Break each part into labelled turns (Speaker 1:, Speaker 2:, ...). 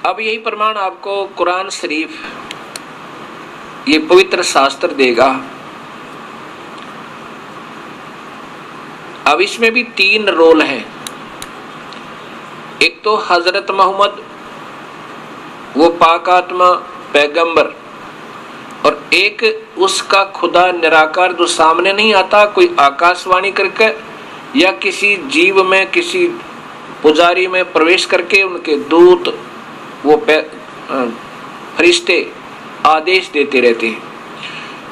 Speaker 1: अब यही प्रमाण आपको कुरान शरीफ, ये पवित्र शास्त्र देगा। अब इसमें भी 3 रोल हैं। एक तो हजरत मोहम्मद, वो पाक आत्मा पैगंबर, और एक उसका खुदा निराकार जो सामने नहीं आता कोई आकाशवाणी करके या किसी जीव में, किसी पुजारी में प्रवेश करके उनके दूत, वो फरिश्ते आदेश देते रहते हैं।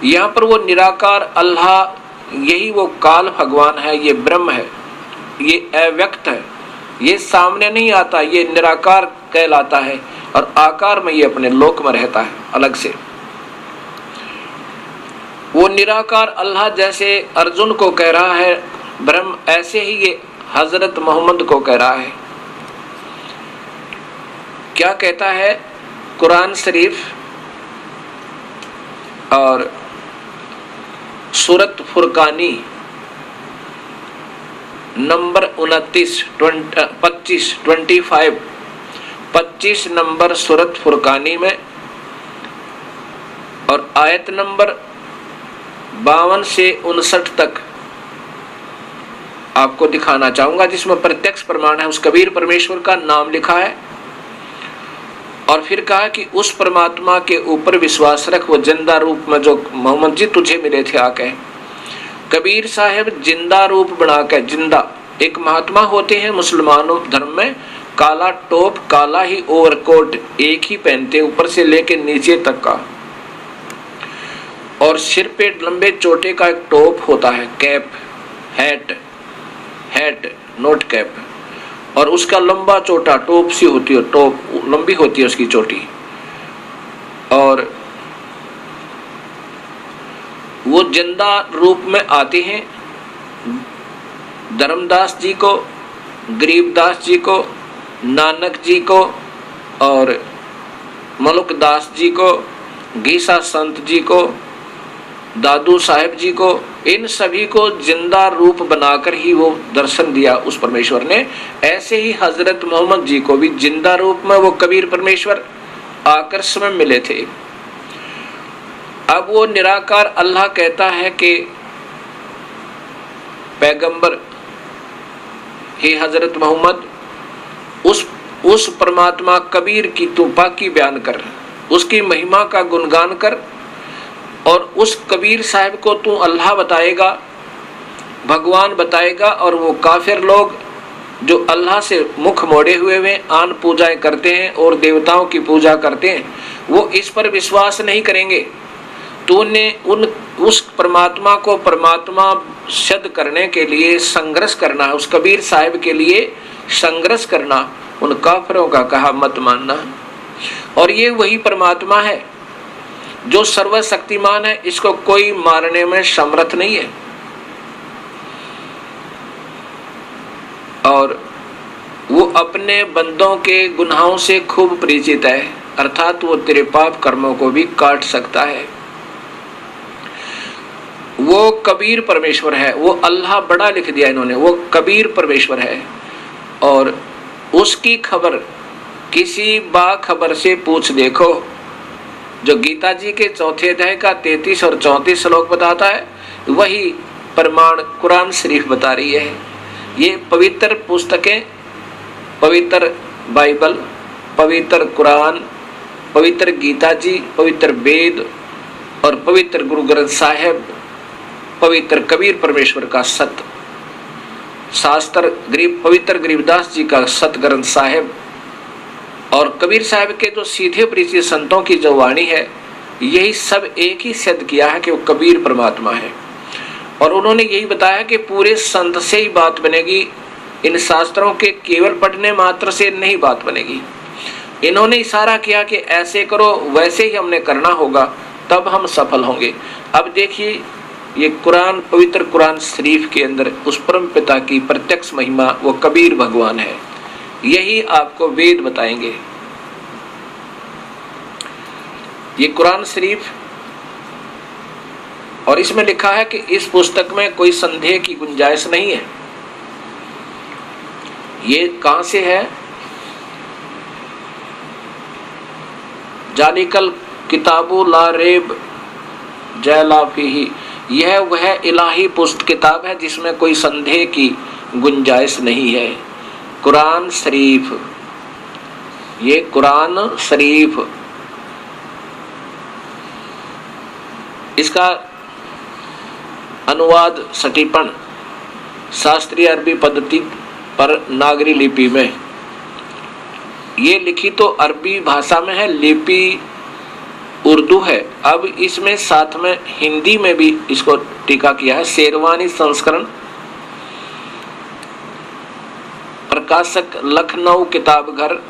Speaker 1: यहाँ पर वो निराकार अल्लाह, यही वो काल भगवान है, ये ब्रह्म है, ये अव्यक्त है, ये सामने नहीं आता, ये निराकार कहलाता है और आकार में ये अपने लोक में रहता है अलग से। वो निराकार अल्लाह जैसे अर्जुन को कह रहा है ब्रह्म, ऐसे ही ये हजरत मोहम्मद को कह रहा है। क्या कहता है कुरान शरीफ और सूरत फुरकानी नंबर 25 नंबर सूरत फुरकानी में और आयत नंबर 52 से 59 तक आपको दिखाना चाहूंगा, जिसमें प्रत्यक्ष प्रमाण है, उस कबीर परमेश्वर का नाम लिखा है। और फिर कहा कि उस परमात्मा के ऊपर विश्वास रख, वो जिंदा रूप में जो मोहम्मद जी तुझे मिले थे आके। कबीर साहब जिंदा रूप बना के, जिंदा एक महात्मा होते हैं मुसलमानों धर्म में, काला टोप, काला ही ओवरकोट एक ही पहनते ऊपर से लेके नीचे तक का, और सिर पे लंबे चोटे का एक टोप होता है, कैप, हैट नोट कैप, और उसका लंबा चोटा टोप सी होती है, टोप लंबी होती है उसकी चोटी। और वो जिंदा रूप में आते हैं। धर्मदास जी को, गरीबदास जी को, नानक जी को और मलुकदास जी को, गीसा संत जी को, दादू साहेब जी को, इन सभी को जिंदा रूप बनाकर ही वो दर्शन दिया उस परमेश्वर ने। ऐसे ही हजरत मोहम्मद जी को भी जिंदा रूप में वो कबीर परमेश्वर आकर समय मिले थे। अब वो निराकार अल्लाह कहता है कि पैगंबर हे हजरत मोहम्मद, उस परमात्मा कबीर की तू पाकी बयान कर, उसकी महिमा का गुणगान कर, और उस कबीर साहब को तू अल्लाह बताएगा, भगवान बताएगा। और वो काफिर लोग जो अल्लाह से मुख मोड़े हुए आन पूजाएं करते हैं और देवताओं की पूजा करते हैं, वो इस पर विश्वास नहीं करेंगे। तूने उस परमात्मा को परमात्मा सिद्ध करने के लिए संघर्ष करना है, उस कबीर साहब के लिए संघर्ष करना, उन काफिरों का कहा मत मानना। और ये वही परमात्मा है जो सर्वशक्तिमान है, इसको कोई मारने में समर्थ नहीं है। और वो अपने बंदों के गुनाहों से खूब परिचित है, अर्थात वो तेरे पाप कर्मों को भी काट सकता है। वो कबीर परमेश्वर है, वो अल्लाह बड़ा लिख दिया इन्होंने, वो कबीर परमेश्वर है। और उसकी खबर किसी बाखबर से पूछ देखो, जो गीता जी के 4 अध्याय का 33 और 34 श्लोक बताता है, वही प्रमाण कुरान शरीफ बता रही है। ये पवित्र पुस्तकें, पवित्र बाइबल, पवित्र कुरान, पवित्र गीता जी, पवित्र वेद और पवित्र गुरु ग्रंथ साहिब, पवित्र कबीर परमेश्वर का सत शास्त्र, पवित्र गरीबदास जी का सत ग्रंथ साहिब और कबीर साहब के जो सीधे परिचित संतों की जो वाणी है, यही सब एक ही सिद्ध किया है कि वो कबीर परमात्मा है। और उन्होंने यही बताया कि पूरे संत से ही बात बनेगी, इन शास्त्रों के केवल पढ़ने मात्र से नहीं बात बनेगी। इन्होंने इशारा किया कि ऐसे करो, वैसे ही हमने करना होगा, तब हम सफल होंगे। अब देखिए, ये कुरान, पवित्र कुरान शरीफ के अंदर उस परम पिता की प्रत्यक्ष महिमा, वो कबीर भगवान है, यही आपको वेद बताएंगे। ये कुरान शरीफ, और इसमें लिखा है कि इस पुस्तक में कोई संदेह की गुंजाइश नहीं है। ये कहां से है? जालिकल किताबु ला रेब जैला फीही, यह वह इलाही पुस्तक किताब है जिसमें कोई संदेह की गुंजाइश नहीं है। कुरान शरीफ, ये कुरान शरीफ, इसका अनुवाद सटीपन शास्त्रीय अरबी पद्धति पर नागरी लिपि में, ये लिखी तो अरबी भाषा में है, लिपि उर्दू है। अब इसमें साथ में हिंदी में भी इसको टीका किया है। शेरवानी संस्करण, प्रकाशक लखनऊ किताबघर,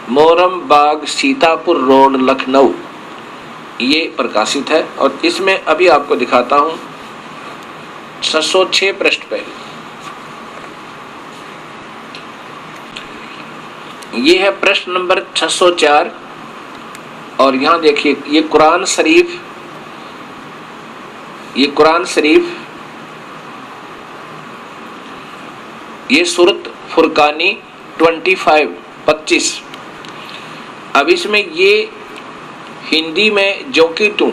Speaker 1: मोरम बाग, सीतापुर रोड, लखनऊ, ये प्रकाशित है। और इसमें अभी आपको दिखाता हूं 606 पृष्ठ पे ये है प्रश्न नंबर 604। और यहां देखिए ये कुरान शरीफ, ये कुरान शरीफ, ये सूरत फुरकानी 25। अब इसमें ये हिंदी में जो कि तू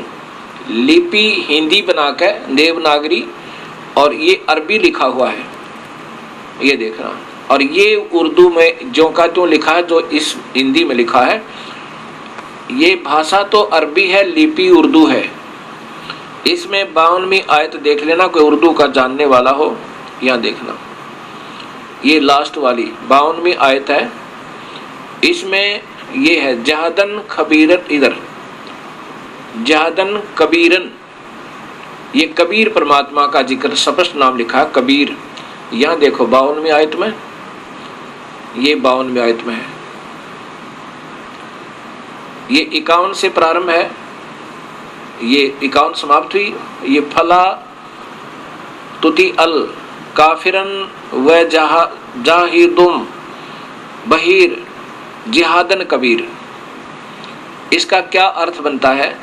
Speaker 1: लिपि हिंदी बनाकर देवनागरी, और ये अरबी लिखा हुआ है, ये देखना। और ये उर्दू में जो का तू लिखा है, जो इस हिंदी में लिखा है, ये भाषा तो अरबी है, लिपि उर्दू है। इसमें 52वीं आयत देख लेना, कोई उर्दू का जानने वाला हो, यहाँ देखना, ये लास्ट वाली 52वीं आयत है। इसमें ये है जहदन खबीरन, इधर जहदन कबीरन, ये कबीर परमात्मा का जिक्र स्पष्ट नाम लिखा है कबीर। यहाँ देखो 52वीं आयत में, ये 52वीं आयत में है, ये 51 से प्रारंभ है, ये 51 समाप्त हुई। ये फला तुति अल काफिरन व जाहिदुम बहीर जिहादन कबीर, इसका क्या अर्थ बनता है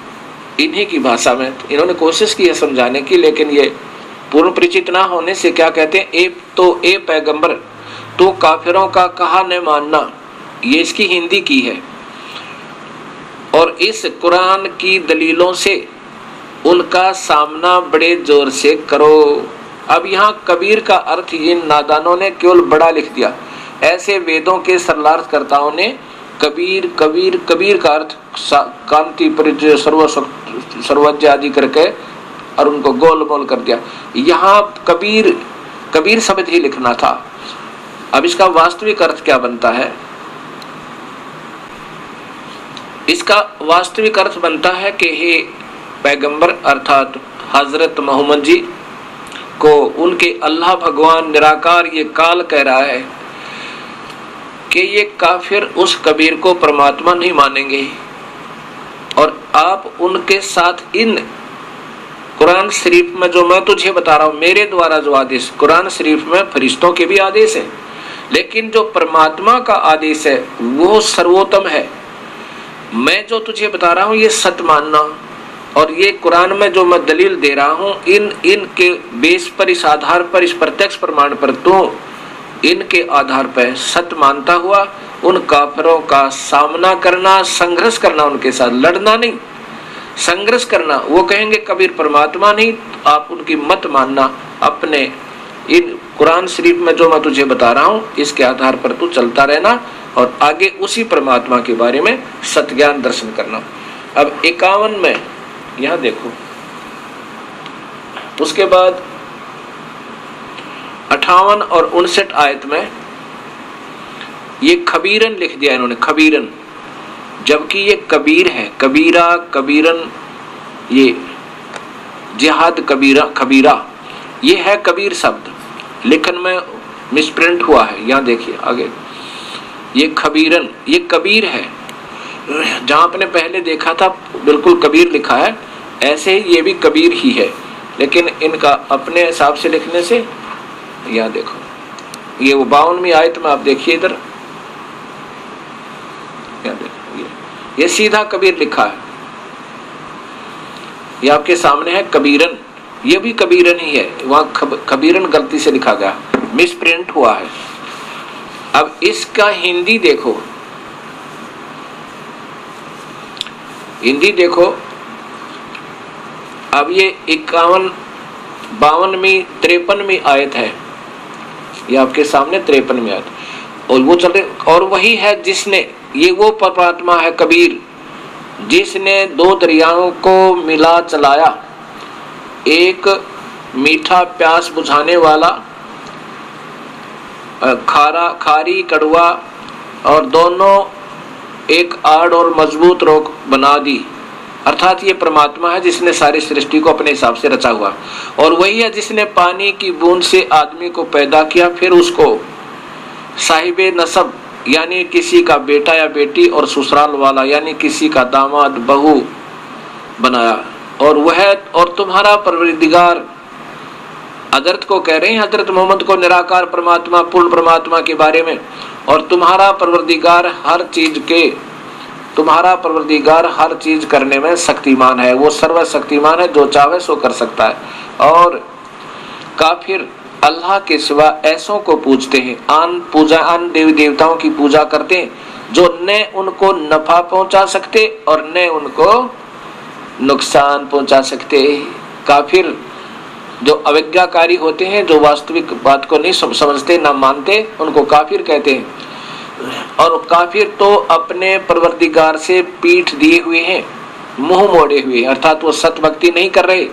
Speaker 1: इन्हीं की भाषा में। इन्होंने कोशिश की है समझाने की, लेकिन ये पूर्ण परिचित ना होने से क्या कहते हैं, ए पैगंबर तो काफिरों का कहा न मानना, ये इसकी हिंदी की है। और इस कुरान की दलीलों से उनका सामना बड़े जोर से करो। अब यहाँ कबीर का अर्थ इन नादानों ने केवल बड़ा लिख दिया। ऐसे वेदों के सरलार्थकर्ताओं ने कबीर कबीर कबीर का अर्थ कांति परिचय सर्वज्ञ आदि करके और उनको गोल मोल कर दिया। यहाँ कबीर कबीर शब्द ही लिखना था। अब इसका वास्तविक अर्थ क्या बनता है? इसका वास्तविक अर्थ बनता है कि हे पैगंबर अर्थात हजरत मोहम्मद जी को उनके अल्लाह भगवान निराकार ये काल कह रहा है कि ये काफिर उस कबीर को परमात्मा नहीं मानेंगे, और आप उनके साथ इन कुरान शरीफ में जो मैं तुझे बता रहा हूँ, मेरे द्वारा जो आदेश, कुरान शरीफ में फरिश्तों के भी आदेश है, लेकिन जो परमात्मा का आदेश है वो सर्वोत्तम है। मैं जो तुझे बता रहा हूँ ये सत्य मानना, और ये कुरान में जो मैं दलील दे रहा हूँ इनके बेस पर, इस आधार पर, इस प्रत्यक्ष प्रमाण पर तो इनके आधार पर सत्य मानता हुआ उन काफिरों का सामना करना, संघर्ष करना, उनके साथ लड़ना नहीं, संघर्ष करना। वो कहेंगे कबीर परमात्मा नहीं, आप उनकी मत मानना, अपने इन कुरान शरीफ में जो मैं तुझे बता रहा हूँ इसके आधार पर तू चलता रहना और आगे उसी परमात्मा के बारे में सत्ज्ञान दर्शन करना। अब 51 में यहाँ देखो, उसके बाद 58 और 59 आयत में ये खबीरन लिख दिया इन्होंने, खबीरन, जबकि ये कबीर है, कबीरा कबीरन, ये जिहाद कबीरा खबीरा, ये है कबीर शब्द, लेखन में मिसप्रिंट हुआ है। यहाँ देखिए आगे, ये खबीरन, ये कबीर है, जहां आपने पहले देखा था बिल्कुल कबीर लिखा है, ऐसे ये भी कबीर ही है, लेकिन इनका अपने हिसाब से लिखने से, यहाँ देखो ये वो 52वीं आयत में आप देखिए इधर, यहाँ देखो ये सीधा कबीर लिखा है, ये आपके सामने है कबीरन, ये भी कबीरन ही है, वहां कबीरन गलती से लिखा गया, मिसप्रिंट हुआ है। अब इसका हिंदी देखो, हिंदी देखो, अब ये 51, 52वीं 53वीं आयत है, ये आपके सामने 53वीं आयत, और वो चल रहे, और वही है जिसने, ये वो परमात्मा है कबीर जिसने दो दरियाओं को मिला चलाया, एक मीठा प्यास बुझाने वाला, खारी कड़वा, और दोनों एक आड़ और मजबूत रोक बना दी। अर्थात ये परमात्मा है जिसने सारी सृष्टि को अपने हिसाब से रचा हुआ, और वही है जिसने पानी की बूंद से आदमी को पैदा किया, फिर उसको साहिबे नसब यानी किसी का बेटा या बेटी, और ससुराल वाला यानी किसी का दामाद बहू बनाया, और वह और तुम्हारा परवरदिगार, हजरत को कह रहे हैं, हजरत मोहम्मद को, निराकार परमात्मा पूर्ण परमात्मा के बारे में, और तुम्हारा परवरदिगार हर चीज करने में शक्तिमान है, वो सर्वशक्तिमान है, जो चाहे सो कर सकता है। और काफिर अल्लाह के सिवा ऐसों को पूजते हैं, आन देवी देवताओं की पूजा करते हैं, जो न उनको नफा पहुंचा सकते और न उनको नुकसान पहुंचा सकते। काफिर जो अविज्ञाकारी होते हैं, जो वास्तविक बात को नहीं समझते, ना मानते, उनको काफिर कहते हैं। और काफिर तो अपने परवरदिगार से पीठ दिए हुए हैं, मुंह मोड़े हुए, अर्थात वो सत भक्ति नहीं कर रहे।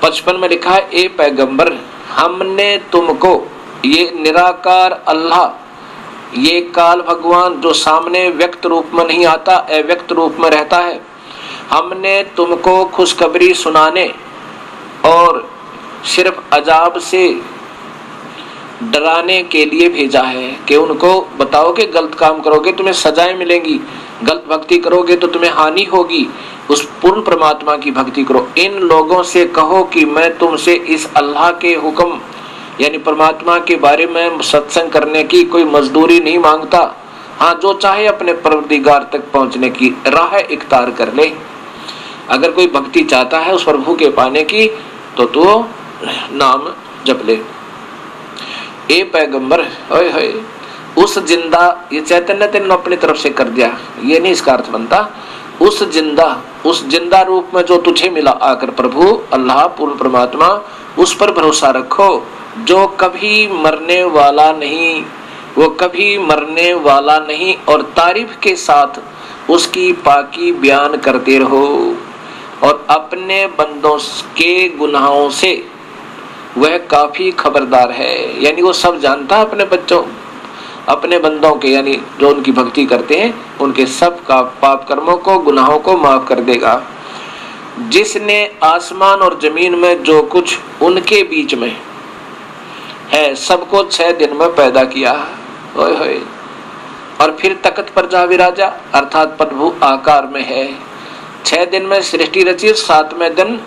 Speaker 1: 55 में लिखा है, ए पैगंबर, हमने तुमको, ये निराकार अल्लाह, ये काल भगवान जो सामने व्यक्त रूप में नहीं आता, अव्यक्त रूप में रहता है, हमने तुमको खुशखबरी सुनाने और सिर्फ अजाब से डराने के लिए भेजा है, कि उनको बताओ कि गलत काम करोगे तुम्हें सजाएं मिलेंगी, गलत भक्ति करोगे तो तुम्हें हानि होगी, उस पूर्ण परमात्मा की भक्ति करो। इन लोगों से कहो कि मैं तुमसे इस अल्लाह के हुक्म यानी परमात्मा के बारे में सत्संग करने की कोई मजदूरी नहीं मांगता। हाँ, जो चाहे अपने परवरदिगार तक पहुंचने की राह इख्तियार कर ले। अगर कोई भक्ति चाहता है उस प्रभु के पाने की, तो नाम जप ले। ए पैगंबर, ओए होए, उस जिंदा, ये चैतन्य तेने अपनी तरफ से कर दिया, ये नहीं इसका अर्थ बनता। उस जिंदा रूप में जो तुझे मिला आकर प्रभु अल्लाह पूर्ण परमात्मा, उस पर भरोसा रखो, जो कभी मरने वाला नहीं, वो कभी मरने वाला नहीं, और तारीफ के साथ उसकी पाकी बयान करते रहो, और अपने बंदों के गुनाहों से वह काफी खबरदार है। यानी वो सब जानता है अपने बंदों के, यानी जो उनकी भक्ति करते हैं, उनके सब का पाप कर्मों को, गुनाहों को माफ कर देगा। जिसने आसमान और जमीन में जो कुछ उनके बीच में है सबको 6 दिन में पैदा किया, ओए होए, और फिर तख्त पर जा विराजा, अर्थात प्रभु आकार में है। 6 दिन में सृष्टि रची, 7वें दिन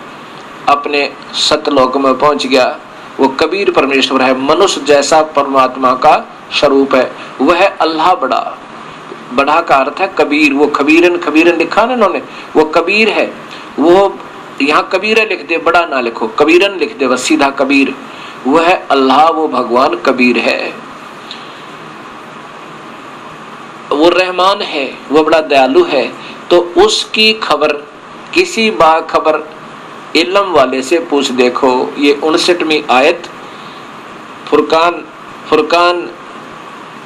Speaker 1: अपने सतलोक में पहुंच गया। वो कबीर परमेश्वर है, मनुष्य जैसा परमात्मा का स्वरूप है। वह अल्लाह बड़ा का अर्थ है कबीर। वो खबीरन लिखा ना इन्होंने, वो कबीर है। वो यहाँ कबीर लिख दे, बड़ा ना लिखो, कबीरन लिख दे, बस सीधा कबीर। वह अल्लाह, वो भगवान कबीर है। वो रहमान है, वो बड़ा दयालु है। तो उसकी खबर किसी बाखबर इल्म वाले से पूछ देखो। ये 59वीं आयत फुरकान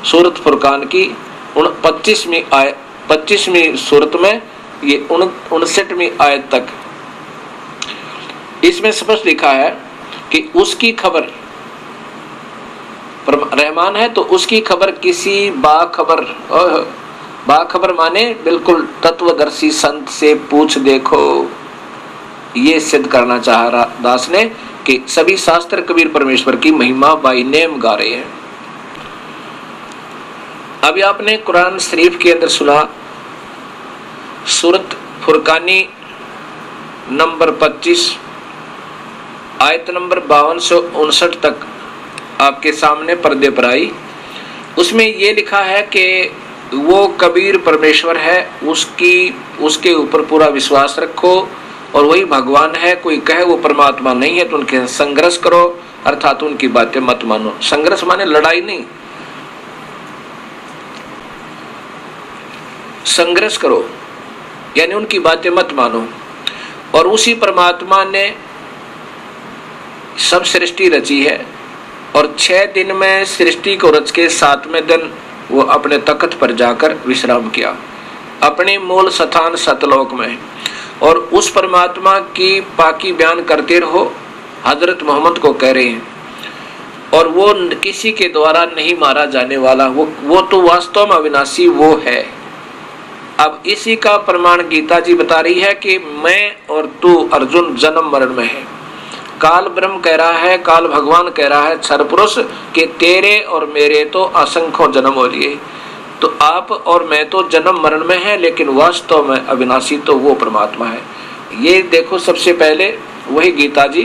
Speaker 1: सूरत फुरकान की 25वीं सूरत में ये 59वीं आयत तक इसमें स्पष्ट लिखा है कि उसकी खबर रहमान है, तो उसकी खबर किसी बाखबर माने बिल्कुल तत्वदर्शी संत से पूछ देखो। ये सिद्ध करना चाह रहा दास ने कि सभी शास्त्र कबीर परमेश्वर की महिमा बाई नेम गा रहे हैं। अभी आपने कुरान शरीफ के अंदर सुना सूरत फुरकानी नंबर 25 आयत नंबर 52 से 59 तक आपके सामने पर्दे पर आई। उसमें ये लिखा है कि वो कबीर परमेश्वर है, उसके ऊपर पूरा विश्वास रखो और वही भगवान है। कोई कहे वो परमात्मा नहीं है तो उनके संघर्ष करो, अर्थात उनकी बातें मत मानो। संघर्ष माने लड़ाई नहीं, संघर्ष करो। यानी उनकी बातें मत मानो। और उसी परमात्मा ने सब सृष्टि रची है और 6 दिन में सृष्टि को रच के 7वें दिन वो अपने तख्त पर जाकर विश्राम किया अपने मूल स्थान सतलोक में। और उस परमात्मा की पाकी बयान करते रहो, हजरत मोहम्मद को कह रहे हैं। और वो किसी के द्वारा नहीं मारा जाने वाला, वो तो वास्तव में अविनाशी वो है। अब इसी का प्रमाण गीता जी बता रही है कि मैं और तू अर्जुन जन्म मरण में है। काल ब्रह्म कह रहा है, काल भगवान कह रहा है क्षर पुरुष कि तेरे और मेरे तो असंख्यों जन्म हो लिए, तो आप और मैं तो जन्म मरण में है, लेकिन वास्तव में अविनाशी तो वो परमात्मा है। ये देखो, सबसे पहले वही गीता जी,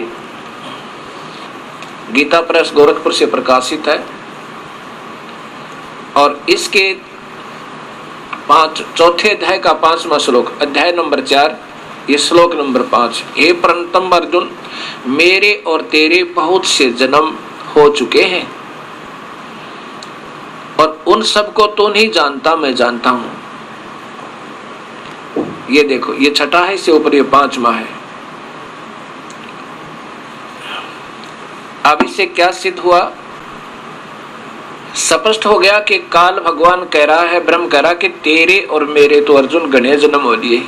Speaker 1: गीता प्रेस गोरखपुर से प्रकाशित है और इसके 4थे अध्याय का 5वां श्लोक, अध्याय नंबर 4, ये श्लोक नंबर 5। हे प्रणतम अर्जुन, मेरे और तेरे बहुत से जन्म हो चुके हैं और उन सबको तो नहीं जानता, मैं जानता हूं। ये देखो, ये 6ठा है, इससे ऊपर ये 5वां है। अब इससे क्या सिद्ध हुआ? स्पष्ट हो गया कि काल भगवान कह रहा है, ब्रह्म कह रहा कि तेरे और मेरे तो अर्जुन गणे जन्म हो लिए,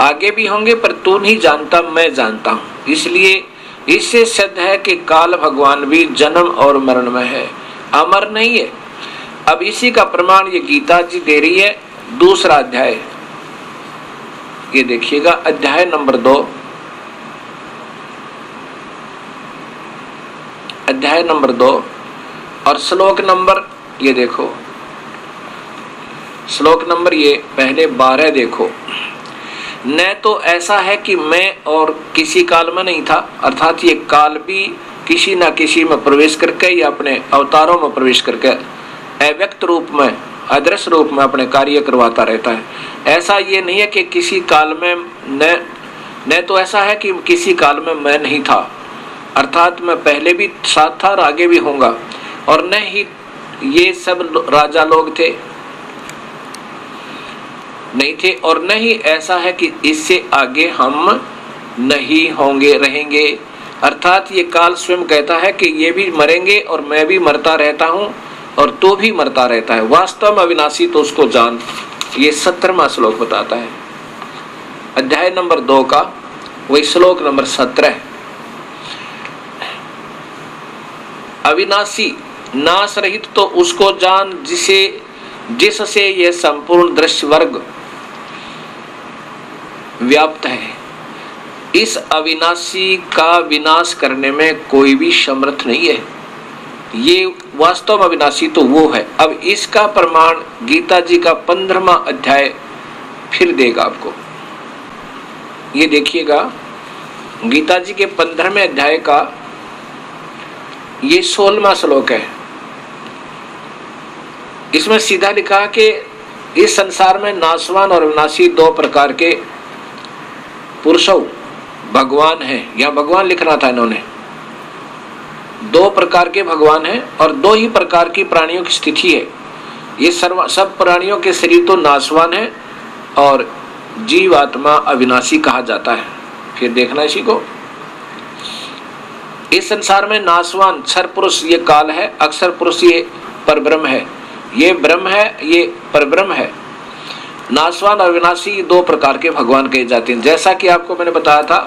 Speaker 1: आगे भी होंगे, पर तू नहीं जानता, मैं जानता हूं। इसलिए इससे सिद्ध है कि काल भगवान भी जन्म और मरण में है, अमर नहीं है। अब इसी का प्रमाण ये गीता जी दे रही है। दूसरा अध्याय, ये देखिएगा, अध्याय नंबर 2, अध्याय नंबर 2 और श्लोक नंबर, ये देखो श्लोक नंबर ये पहले 12 देखो। न तो ऐसा है कि मैं और किसी काल में नहीं था, अर्थात ये काल भी किसी न किसी में प्रवेश करके या अपने अवतारों में प्रवेश करके अव्यक्त रूप में, अदृश्य रूप में अपने कार्य करवाता रहता है। ऐसा ये नहीं है कि किसी काल में न तो ऐसा है कि किसी काल में मैं नहीं था, अर्थात मैं पहले भी साथ था और आगे भी होऊंगा। और न ही ये सब राजा लोग थे, नहीं थे, और न ही ऐसा है कि इससे आगे हम नहीं होंगे, रहेंगे। अर्थात ये काल स्वयं कहता है कि ये भी मरेंगे और मैं भी मरता रहता हूं और तू भी मरता रहता है, वास्तव में अविनाशी तो उसको जान। ये 17वां श्लोक बताता है, अध्याय नंबर 2 का वही श्लोक नंबर 17। अविनाशी नाश रहित तो उसको जान जिससे यह संपूर्ण दृश्य वर्ग व्याप्त है। इस अविनाशी का विनाश करने में कोई भी समर्थ नहीं है। ये वास्तव में अविनाशी तो वो है। अब इसका प्रमाण गीता जी का 15वां अध्याय फिर देगा आपको। ये देखिएगा, गीता जी के 15वें अध्याय का ये 16वां श्लोक है। इसमें सीधा लिखा कि इस संसार में नाशवान और विनाशी 2 प्रकार के पुरुषों भगवान हैं। यह भगवान लिखना था इन्होंने। 2 प्रकार के भगवान हैं और 2 ही प्रकार की प्राणियों की स्थिति है। ये सब प्राणियों के शरीर तो नाशवान है और जीवात्मा अविनाशी कहा जाता है। फिर देखना इसी को, इस संसार में नाशवान क्षर पुरुष ये काल है, अक्षर पुरुष ये परब्रह्म है। ये ब्रह्म है, ये परब्रह्म है। नाशवान और अविनाशी 2 प्रकार के भगवान कहे जाते हैं। जैसा कि आपको मैंने बताया था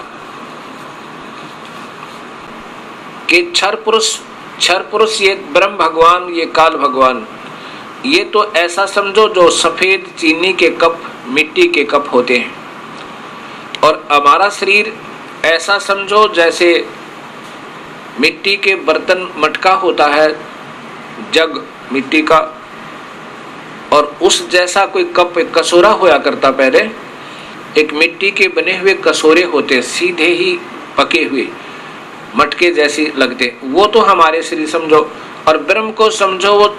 Speaker 1: कि क्षर पुरुष ये ब्रह्म भगवान, ये काल भगवान, ये तो ऐसा समझो जो सफेद चीनी के कप, मिट्टी के कप होते हैं। और हमारा शरीर ऐसा समझो जैसे मिट्टी के बर्तन, मटका होता है, जग मिट्टी का, और उस जैसा कोई कप, एक कसूरा होया करता पहले, एक मिट्टी के बने हुए कसूरे होते, सीधे ही पके हुए मटके जैसे लगते, वो तो हमारे शरीर समझो। और ब्रह्म को समझो वो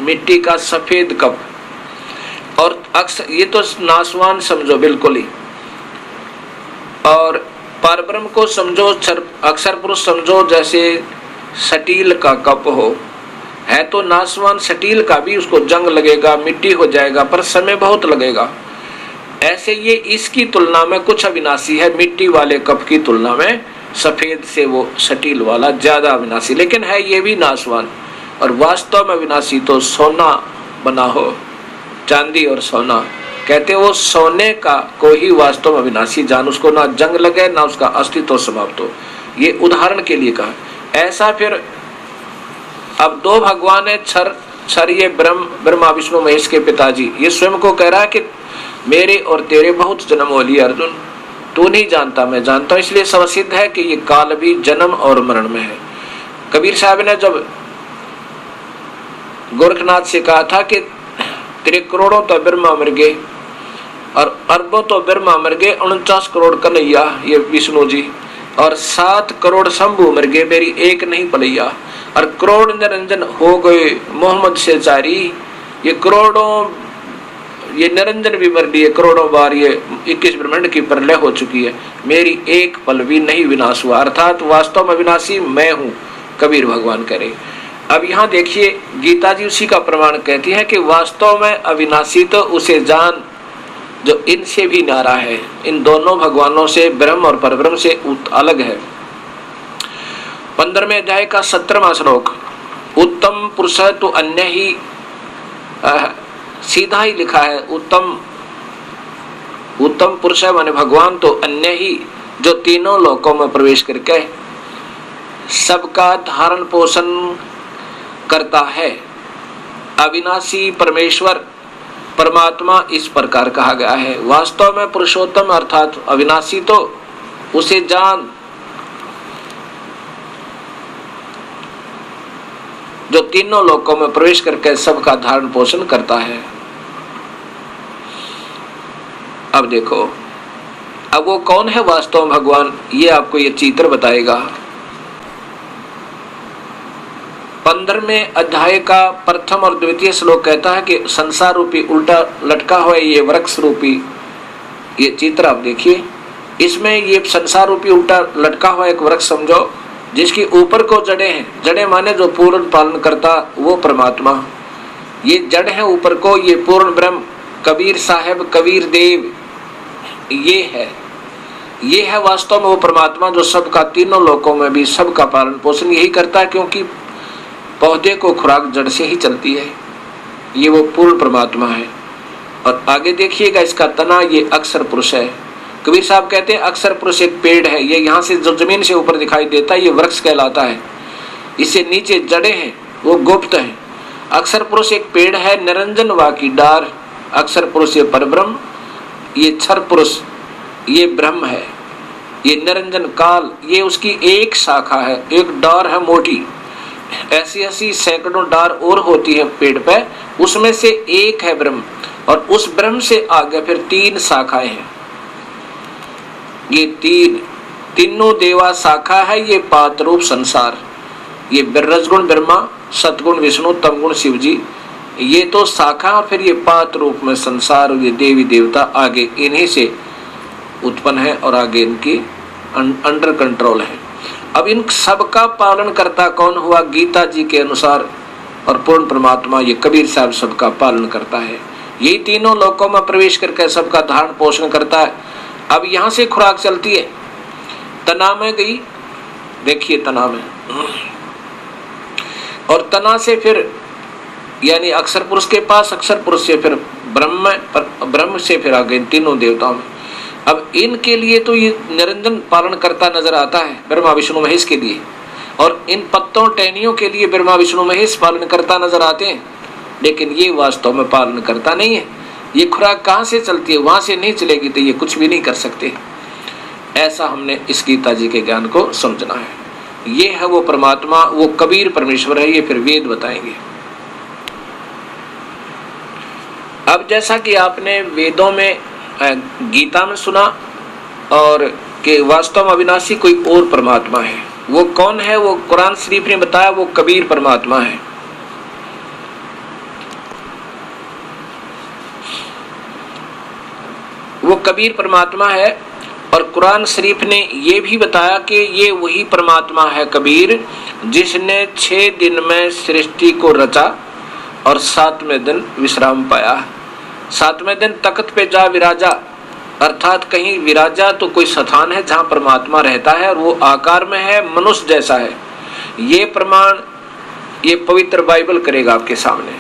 Speaker 1: मिट्टी का सफेद कप, और अक्सर ये तो नाशवान समझो बिल्कुल ही। और परब्रह्म को समझो, अक्षर पुरुष समझो जैसे स्टील का कप हो, है तो नाशवान। स्टील का भी उसको जंग लगेगा, मिट्टी हो जाएगा, पर समय बहुत लगेगा। ऐसे ये इसकी तुलना में कुछ अविनाशी है, मिट्टी वाले कप की तुलना में सफेद से वो स्टील वाला ज्यादा अविनाशी, लेकिन है ये भी नाशवान। और वास्तव में अविनाशी तो सोना बना हो, चांदी और सोना, कहते वो सोने का को ही वास्तव में अविनाशी जान, उसको ना जंग लगे ना उसका अस्तित्व समाप्त हो। ये उदाहरण के लिए कहा। ऐसा फिर अब दो भगवान है, क्षर ये ब्रह्मा विष्णु महेश के पिताजी, ये स्वयं को कह रहा है कि मेरे और तेरे बहुत जन्म हो लिए अर्जुन, तू नहीं जानता मैं जानता हूं। इसलिए स्वसिद्ध है कि ये काल भी जन्म और मरण में है। कबीर साहब ने जब गोरखनाथ से कहा था कि तेरे करोड़ों तो ब्रह्मा मर गए और अरबों तो ब्रह्मा मर गए, 49 करोड़ कन्हैया ये विष्णु जी, और 7 करोड़ शंभू मर गए, मेरी एक नहीं पलैया, और करोड़ निरंजन हो गए मोहम्मद से जारी, ये करोड़ों ये निरंजन भी मर लिए करोड़ों बार, ये 21 ब्रह्मांड की प्रलय हो चुकी है, मेरी एक पल भी नहीं विनाश हुआ। अर्थात वास्तव में विनाशी मैं हूँ, कबीर भगवान करे। अब यहाँ देखिए गीता जी उसी का प्रमाण कहती है कि वास्तव में अविनाशी तो उसे जान जो इनसे भी न्यारा है, इन दोनों भगवानों से, ब्रह्म और परब्रह्म से अलग है। 15वें अध्याय का 17वां श्लोक, उत्तम पुरुष तो अन्य ही, सीधा ही लिखा है, उत्तम पुरुष है माने भगवान तो अन्य ही, जो तीनों लोकों में प्रवेश करके सबका धारण पोषण करता है। अविनाशी परमेश्वर परमात्मा इस प्रकार कहा गया है। वास्तव में पुरुषोत्तम अर्थात अविनाशी तो उसे जान जो तीनों लोकों में प्रवेश करके सबका धारण पोषण करता है। अब देखो, अब वो कौन है वास्तव में भगवान, ये आपको ये चित्र बताएगा। 15वें अध्याय का प्रथम और द्वितीय श्लोक कहता है कि संसार रूपी उल्टा लटका हुआ ये वृक्ष रूपी, ये चित्र आप देखिए, इसमें ये संसार रूपी उल्टा लटका हुआ एक वृक्ष समझो, जिसके ऊपर को जड़े हैं, जड़े माने जो पूर्ण पालन करता वो परमात्मा, ये जड़ है ऊपर को, ये पूर्ण ब्रह्म कबीर साहब कबीर देव ये है वास्तव में वो परमात्मा जो सबका तीनों लोकों में भी सबका पालन पोषण यही करता है, क्योंकि पौधे को खुराक जड़ से ही चलती है, ये वो पूर्ण परमात्मा है। और आगे देखिएगा इसका तना ये अक्षर पुरुष है। कबीर साहब कहते हैं अक्षर पुरुष एक पेड़ है, ये यहाँ से जो जमीन से ऊपर दिखाई देता है ये वृक्ष कहलाता है, इससे नीचे जड़े हैं वो गुप्त है। अक्षर पुरुष एक पेड़ है, निरंजन वा की डार, अक्षर पुरुष ये परब्रह्म, ये क्षर पुरुष ये ब्रह्म है, ये निरंजन काल ये उसकी एक शाखा है, एक डार है मोटी, ऐसी ऐसी सैकड़ों डार और होती है पेड़ पे, उसमें से एक है ब्रह्म, और उस ब्रह्म से आगे फिर 3 शाखाएं हैं। ये तीनों देवा शाखा है, ये पात रूप संसार, ये रजगुण ब्रह्मा, सतगुण विष्णु, तमगुण शिव जी, ये तो शाखा, और फिर ये पात रूप में संसार, ये देवी देवता आगे इन्हीं से उत्पन्न है और आगे इनकी अंडर कंट्रोल है। अब इन सबका पालन करता कौन हुआ गीता जी के अनुसार, और पूर्ण परमात्मा ये कबीर साहब सबका पालन करता है, यही तीनों लोकों में प्रवेश करके सबका धारण पोषण करता है। अब यहाँ से खुराक चलती है, तना में गई, देखिए तना में, और तना से फिर यानी अक्षर पुरुष के पास, अक्षर पुरुष से फिर ब्रह्म से फिर आगे तीनों देवताओं में। अब इनके लिए तो ये निरंजन पालन करता नजर आता है ब्रह्मा विष्णु महेश के लिए, और इन पत्तों टहनियों के लिए ब्रह्मा विष्णु महेश पालन करता नजर आते हैं, लेकिन ये वास्तव में पालन करता नहीं है। ये खुराक कहाँ से चलती है, वहां से नहीं चलेगी तो ये कुछ भी नहीं कर सकते। ऐसा हमने इस गीता जी के ज्ञान को समझना है। ये है वो परमात्मा, वो कबीर परमेश्वर है, ये फिर वेद बताएंगे। अब जैसा कि आपने वेदों में गीता में सुना और कि वास्तव में अविनाशी कोई और परमात्मा है, वो कौन है, वो कुरान शरीफ ने बताया वो कबीर परमात्मा है। वो कबीर परमात्मा है, और कुरान शरीफ ने ये भी बताया कि ये वही परमात्मा है कबीर जिसने 6 दिन में सृष्टि को रचा और 7वें दिन विश्राम पाया। 7वें दिन तख्त पे जा विराजा, अर्थात कहीं विराजा तो कोई स्थान है जहां परमात्मा रहता है और वो आकार में है, मनुष्य जैसा है। ये प्रमाण ये पवित्र बाइबल करेगा आपके सामने।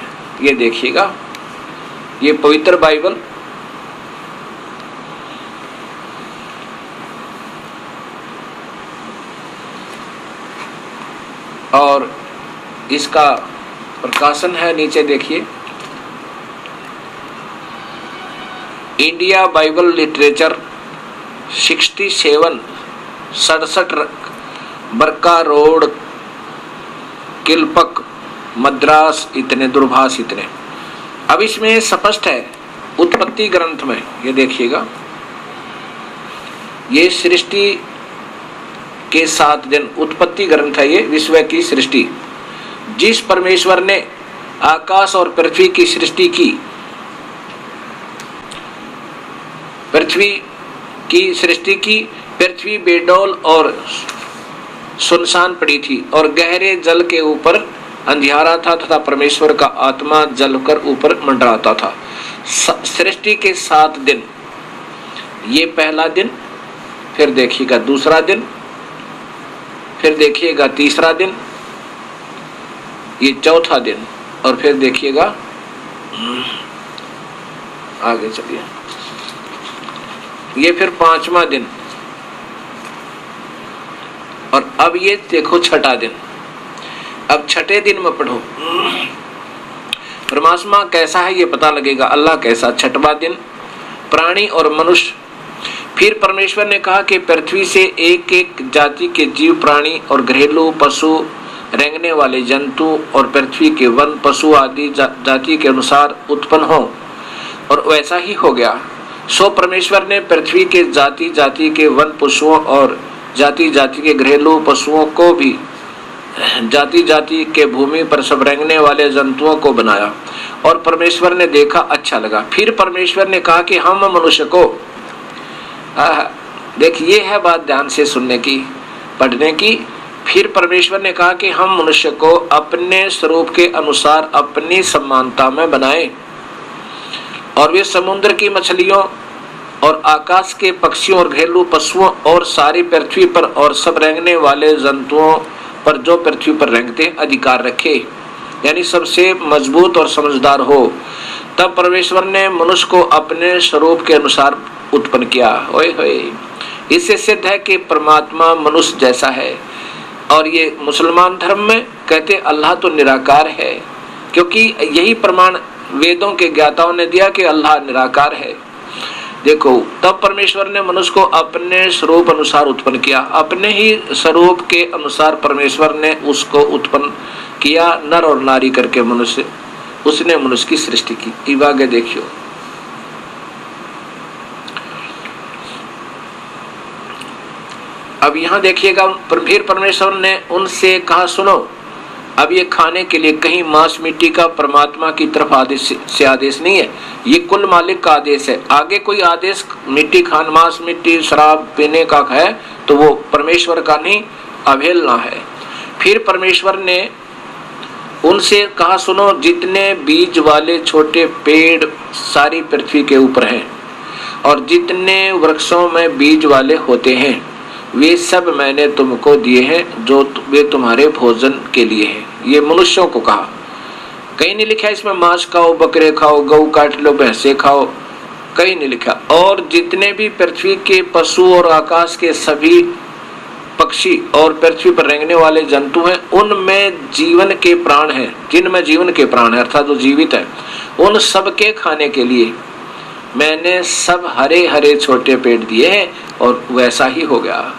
Speaker 1: ये देखिएगा, ये पवित्र बाइबल और इसका प्रकाशन है, नीचे देखिए, इंडिया बाइबल लिटरेचर 67 बरका रोड, किलपक, मद्रास, इतने दूरभाष इतने। अब इसमें स्पष्ट है उत्पत्ति ग्रंथ में, ये देखिएगा, ये सृष्टि के 7 दिन उत्पत्ति ग्रंथ है, ये विश्व की सृष्टि। जिस परमेश्वर ने आकाश और पृथ्वी की सृष्टि की, पृथ्वी की सृष्टि की, पृथ्वी बेडौल और सुनसान पड़ी थी और गहरे जल के ऊपर अंधियारा था तथा परमेश्वर का आत्मा जल कर ऊपर मंडराता था। सृष्टि के 7 दिन, ये पहला दिन, फिर देखिएगा दूसरा दिन, फिर देखिएगा तीसरा दिन, ये चौथा दिन, और फिर देखिएगा आगे चलिए, ये फिर 5वां दिन, और अब ये देखो छठा दिन। अब छठे दिन में पढ़ो परमात्मा कैसा है ये पता लगेगा, अल्लाह कैसा। छठवां दिन, प्राणी और मनुष्य। फिर परमेश्वर ने कहा कि पृथ्वी से एक एक जाति के जीव, प्राणी और घरेलू पशु, रेंगने वाले जंतु और पृथ्वी के वन पशु आदि जाति के अनुसार उत्पन्न हो, और वैसा ही हो गया। सो परमेश्वर ने पृथ्वी के जाति जाति के वन पशुओं और जाति जाति के घरेलू पशुओं को भी जाति जाति के भूमि पर सब रेंगने वाले जंतुओं को बनाया, और परमेश्वर ने देखा अच्छा लगा। फिर परमेश्वर ने कहा कि हम मनुष्य को, देखिए है बात ध्यान से सुनने की, पढ़ने की। फिर परमेश्वर ने कहा कि हम मनुष्य को अपने स्वरूप के अनुसार अपनी समानता में बनाएं, और वे समुद्र की मछलियों और आकाश के पक्षियों और घरेलू पशुओं और सारी पृथ्वी पर और सब रेंगने वाले जंतुओं पर जो पृथ्वी पर रेंगते अधिकार रखे, यानी सबसे मजबूत और समझदार हो। तब परमेश्वर ने मनुष्य को अपने स्वरूप के अनुसार उत्पन्न किया। ओए होए, इससे सिद्ध है कि परमात्मा मनुष्य जैसा है। और ये मुसलमान धर्म में कहते अल्लाह तो निराकार है, क्योंकि यही प्रमाण वेदों के ज्ञाताओं ने दिया कि अल्लाह निराकार है। देखो, तब परमेश्वर ने मनुष्य को अपने स्वरूप अनुसार उत्पन्न किया। अपने ही स्वरूप के अनुसार परमेश्वर ने उसको उत्पन्न किया, नर और नारी करके मनुष्य, उसने मनुष्य की सृष्टि की। अब आगे देखियो, अब यहाँ देखिएगा, फिर परमेश्वर ने उनसे कहा सुनो, अब ये खाने के लिए कहीं मांस मिट्टी का परमात्मा की तरफ आदेश नहीं है, ये कुल मालिक का आदेश है। आगे कोई आदेश मिट्टी खान, मांस मिट्टी शराब पीने का है तो वो परमेश्वर का नहीं, अवहेलना है। फिर परमेश्वर ने उनसे कहा सुनो, जितने बीज वाले छोटे पेड़ सारी पृथ्वी के ऊपर हैं और जितने वृक्षों में बीज वाले होते हैं, वे सब मैंने तुमको दिए हैं, जो वे तुम्हारे भोजन के लिए हैं। ये मनुष्यों को कहा, कहीं नहीं लिखा इसमें मांस खाओ, बकरे खाओ, गऊ काट लो, भैंसे खाओ, कहीं नहीं लिखा। और जितने भी पृथ्वी के पशु और आकाश के सभी पक्षी और पृथ्वी पर रेंगने वाले जंतु हैं, उनमें जीवन के प्राण हैं, जिनमें जीवन के प्राण है अर्थात जो जीवित है, उन सब के खाने के लिए मैंने सब हरे हरे छोटे पेड़ दिए हैं। और वैसा ही हो गया।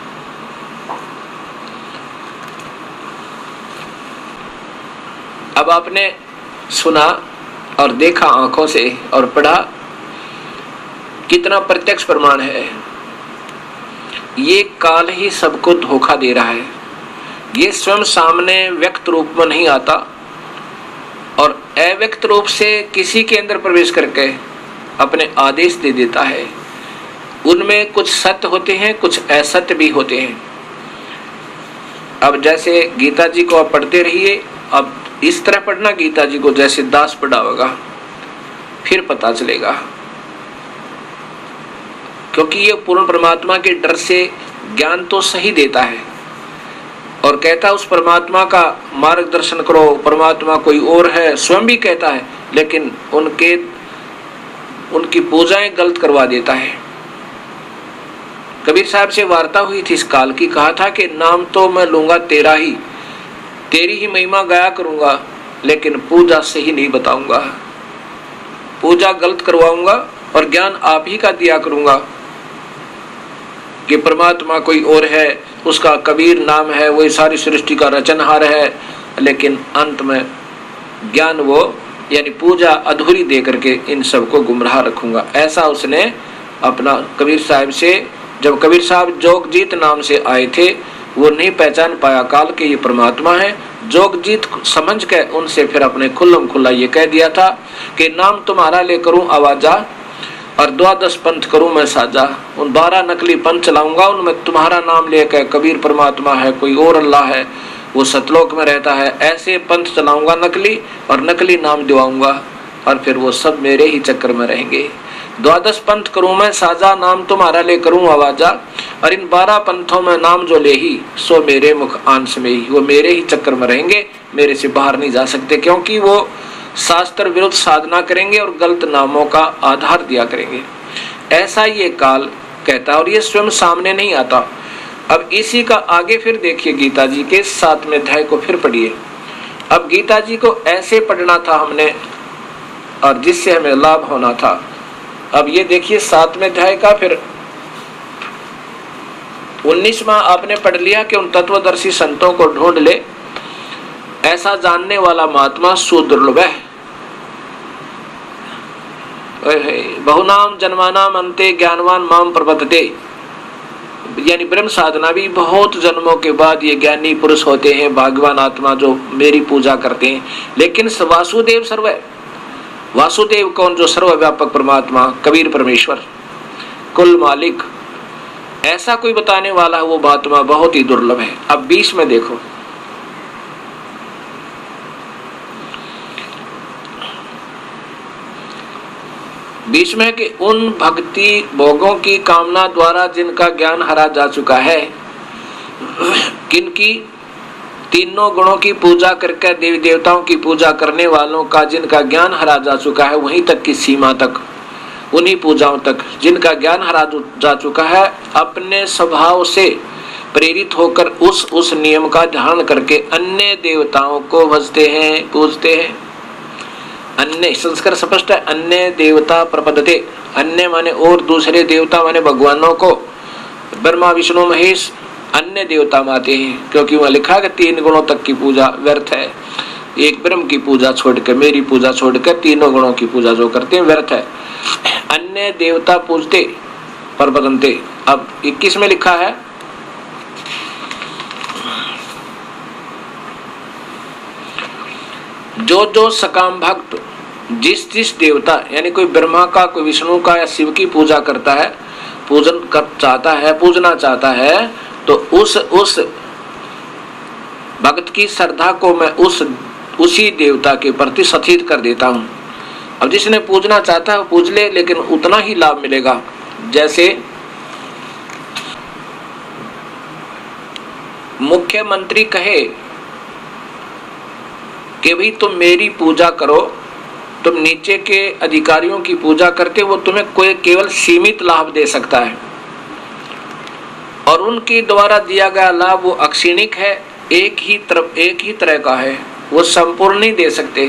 Speaker 1: अब आपने सुना और देखा आंखों से और पढ़ा, कितना प्रत्यक्ष प्रमाण है। ये काल ही सबको धोखा दे रहा है। ये स्वयं सामने व्यक्त रूप में नहीं आता और अव्यक्त रूप से किसी के अंदर प्रवेश करके अपने आदेश दे देता है। उनमें कुछ सत्य होते हैं, कुछ असत्य भी होते हैं। अब जैसे गीता जी को आप पढ़ते रहिए, अब इस तरह पढ़ना गीता जी को जैसे दास पढ़ा होगा, फिर पता चलेगा। क्योंकि ये पूर्ण परमात्मा के डर से ज्ञान तो सही देता है और कहता है उस परमात्मा का मार्गदर्शन करो, परमात्मा कोई और है, स्वयं भी कहता है, लेकिन उनकी पूजाएं गलत करवा देता है। कबीर साहब से वार्ता हुई थी इस काल की, कहा था कि नाम तो मैं लूंगा तेरा ही, तेरी ही महिमा गाया करूंगा, लेकिन पूजा सही नहीं बताऊंगा, पूजा गलत करवाऊंगा और ज्ञान आप ही का दिया करूंगा कि परमात्मा कोई और है, उसका कबीर नाम है, वही सारी सृष्टि का रचनहार है, लेकिन अंत में ज्ञान वो यानी पूजा अधूरी दे करके इन सबको गुमराह रखूंगा। ऐसा उसने अपना कबीर साहब से, जब कबीर साहब जोगजीत नाम से आए थे, वो नहीं पहचान पाया काल के ये परमात्मा है। जोगजीत समझ के उनसे फिर अपने खुल्लम खुल्ला ये कह दिया था कि नाम तुम्हारा ले करूं आवाजा और 12 पंथ करूं मैं साजा, उन 12 नकली पंथ चलाऊंगा, उनमें तुम्हारा नाम लेकर कबीर परमात्मा है, कोई और अल्लाह है, वो सतलोक में रहता है, ऐसे पंथ चलाऊंगा नकली और नकली नाम दिवाऊंगा और फिर वो सब मेरे ही चक्कर में रहेंगे। 12 पंथ करूं मैं साजा, नाम तुम्हारा ले करूं आवाजा, और इन 12 पंथों में नाम जो ले ही सो मेरे मुख आंस में ही, वो मेरे ही चक्कर में रहेंगे, मेरे से बाहर नहीं जा सकते, क्योंकि वो शास्त्र विरुद्ध साधना करेंगे और गलत नामों का आधार दिया करेंगे। ऐसा ये काल कहता, और ये स्वयं सामने नहीं आता। अब इसी का आगे फिर देखिए, गीता जी के 7वें अध्याय को फिर पढ़िए। अब गीता जी को ऐसे पढ़ना था हमने और जिससे हमें लाभ होना था। अब ये देखिए 7वें अध्याय का फिर 19वां आपने पढ़ लिया कि उन तत्वदर्शी संतों को ढूंढ ले, ऐसा जानने वाला महात्मा सुदुर्लभ है। बहुनाम जन्मानाम अंते ज्ञानवान माम प्रपद्यते, यानी ब्रह्म साधना भी बहुत जन्मों के बाद ये ज्ञानी पुरुष होते हैं, भाग्यवान आत्मा जो मेरी पूजा करते हैं। लेकिन वासुदेव सर्व, वासुदेव कौन? जो सर्वव्यापक परमात्मा, कबीर परमेश्वर, कुल मालिक, ऐसा कोई बताने वाला है वो महात्मा बहुत ही दुर्लभ है। अब 20 में देखो, बीच में कि उन भक्ति भोगों की कामना द्वारा जिनका ज्ञान हरा जा चुका है, किनकी? तीनों गुणों की पूजा करके देवी देवताओं की पूजा करने वालों का जिनका ज्ञान हरा जा चुका है, वहीं तक की सीमा तक, उन्हीं पूजाओं तक जिनका ज्ञान हरा जा चुका है, अपने स्वभाव से प्रेरित होकर उस नियम का ध्यान करके अन्य देवताओं को भजते हैं, पूजते हैं। अन्य संस्कार स्पष्ट है, अन्य देवता प्रपद्यते, अन्य माने और दूसरे देवता माने भगवानों को, ब्रह्मा विष्णु महेश अन्य देवता मानते हैं, क्योंकि वह लिखा है कि 3 गुणों तक की पूजा व्यर्थ है। एक ब्रह्म की पूजा छोड़कर, मेरी पूजा छोड़कर तीनों गुणों की पूजा जो करते हैं व्यर्थ है। अन्य देवता पूजते प्रपद्यन्ते। अब 21 में लिखा है, जो सकाम भक्त जिस देवता, यानी कोई ब्रह्मा का, कोई विष्णु का या शिव की पूजा करता है, पूजना चाहता है, तो उस भक्त की श्रद्धा को मैं उसी देवता के प्रति सथित कर देता हूँ। अब जिसने पूजना चाहता है पूज ले, लेकिन उतना ही लाभ मिलेगा। जैसे मुख्यमंत्री कहे कि भाई तुम मेरी पूजा करो, तुम नीचे के अधिकारियों की पूजा करते, वो तुम्हें कोई केवल सीमित लाभ दे सकता है और उनके द्वारा दिया गया लाभ वो अक्षीणिक है, एक ही तरह का है, वो संपूर्ण नहीं दे सकते।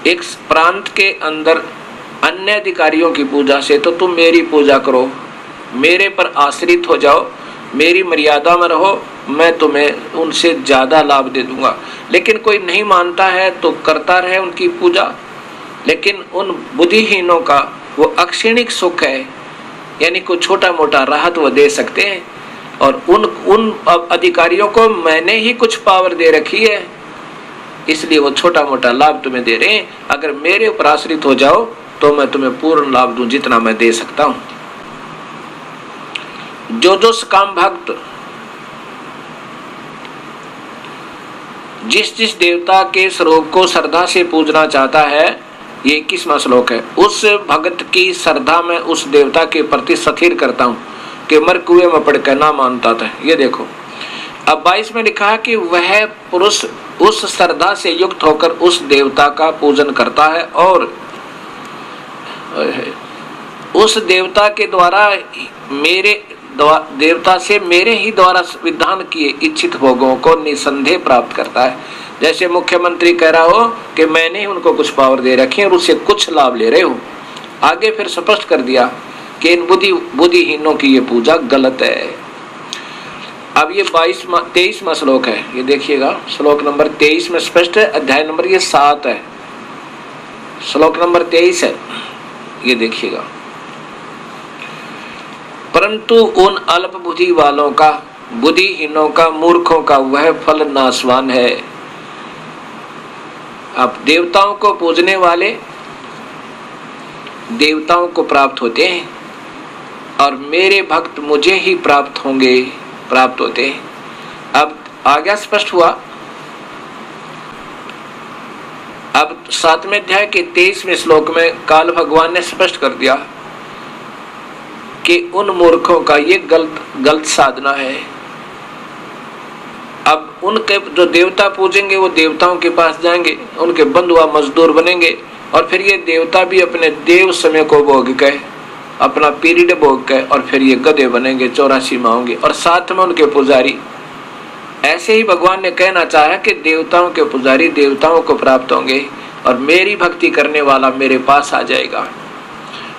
Speaker 1: एक प्रांत के अंदर अन्य अधिकारियों की पूजा से तो तुम मेरी पूजा करो, मेरे पर आश्रित हो जाओ, मेरी मर्यादा में रहो, मैं तुम्हें उनसे ज्यादा लाभ दे दूंगा। लेकिन कोई नहीं मानता है तो करता रहे उनकी पूजा, लेकिन उन बुद्धिहीनों का वो अक्षीणिक सुख है, यानी कोई छोटा मोटा राहत वो दे सकते हैं। और उन अधिकारियों को मैंने ही कुछ पावर दे रखी है, इसलिए वो छोटा मोटा लाभ तुम्हें दे रहे हैं। अगर मेरे ऊपर आश्रित हो जाओ तो मैं तुम्हें पूर्ण लाभ दूं जितना मैं दे सकता हूं। जो सकाम भक्त जिस देवता के स्वरूप को श्रद्धा से पूजना चाहता है, ये 21वां श्लोक है। उस भगत की श्रद्धा में उस देवता के प्रति स्थिर करता हूँ कि मर कुएं में पड़ कर ना मानता था। ये देखो अब 22 में लिखा है कि वह पुरुष उस श्रद्धा से युक्त होकर उस देवता का पूजन करता है और उस देवता के द्वारा देवता से मेरे ही द्वारा विधान किए इच्छित भोगों को निसंदेह प्राप्त करता है। जैसे मुख्यमंत्री कह रहा हो कि मैंने ही उनको कुछ पावर दे रखी है और उससे कुछ लाभ ले रहे हो। आगे फिर स्पष्ट कर दिया कि इन बुद्धिहीनों की ये पूजा गलत है। अब ये 23वां श्लोक है, ये देखिएगा श्लोक नंबर 23 में स्पष्ट है। अध्याय नंबर ये 7 है, श्लोक नंबर 23 है, ये देखिएगा। परंतु उन अल्प बुद्धि वालों का, बुद्धिहीनों का, मूर्खों का वह फल नाशवान है। अब देवताओं को पूजने वाले देवताओं को प्राप्त होते हैं और मेरे भक्त मुझे ही प्राप्त होते हैं। अब आगे स्पष्ट हुआ। अब 7वें अध्याय के 23वें श्लोक में काल भगवान ने स्पष्ट कर दिया कि उन मूर्खों का ये गलत साधना है। अब उनके जो देवता पूजेंगे वो देवताओं के पास जाएंगे, उनके बंधुआ मजदूर बनेंगे और फिर ये देवता भी अपने देव समय को भोग के, अपना पीरियड भोग के और फिर ये गधे बनेंगे, 84 माँ होंगे और साथ में उनके पुजारी। ऐसे ही भगवान ने कहना चाहा कि देवताओं के पुजारी देवताओं को प्राप्त होंगे और मेरी भक्ति करने वाला मेरे पास आ जाएगा।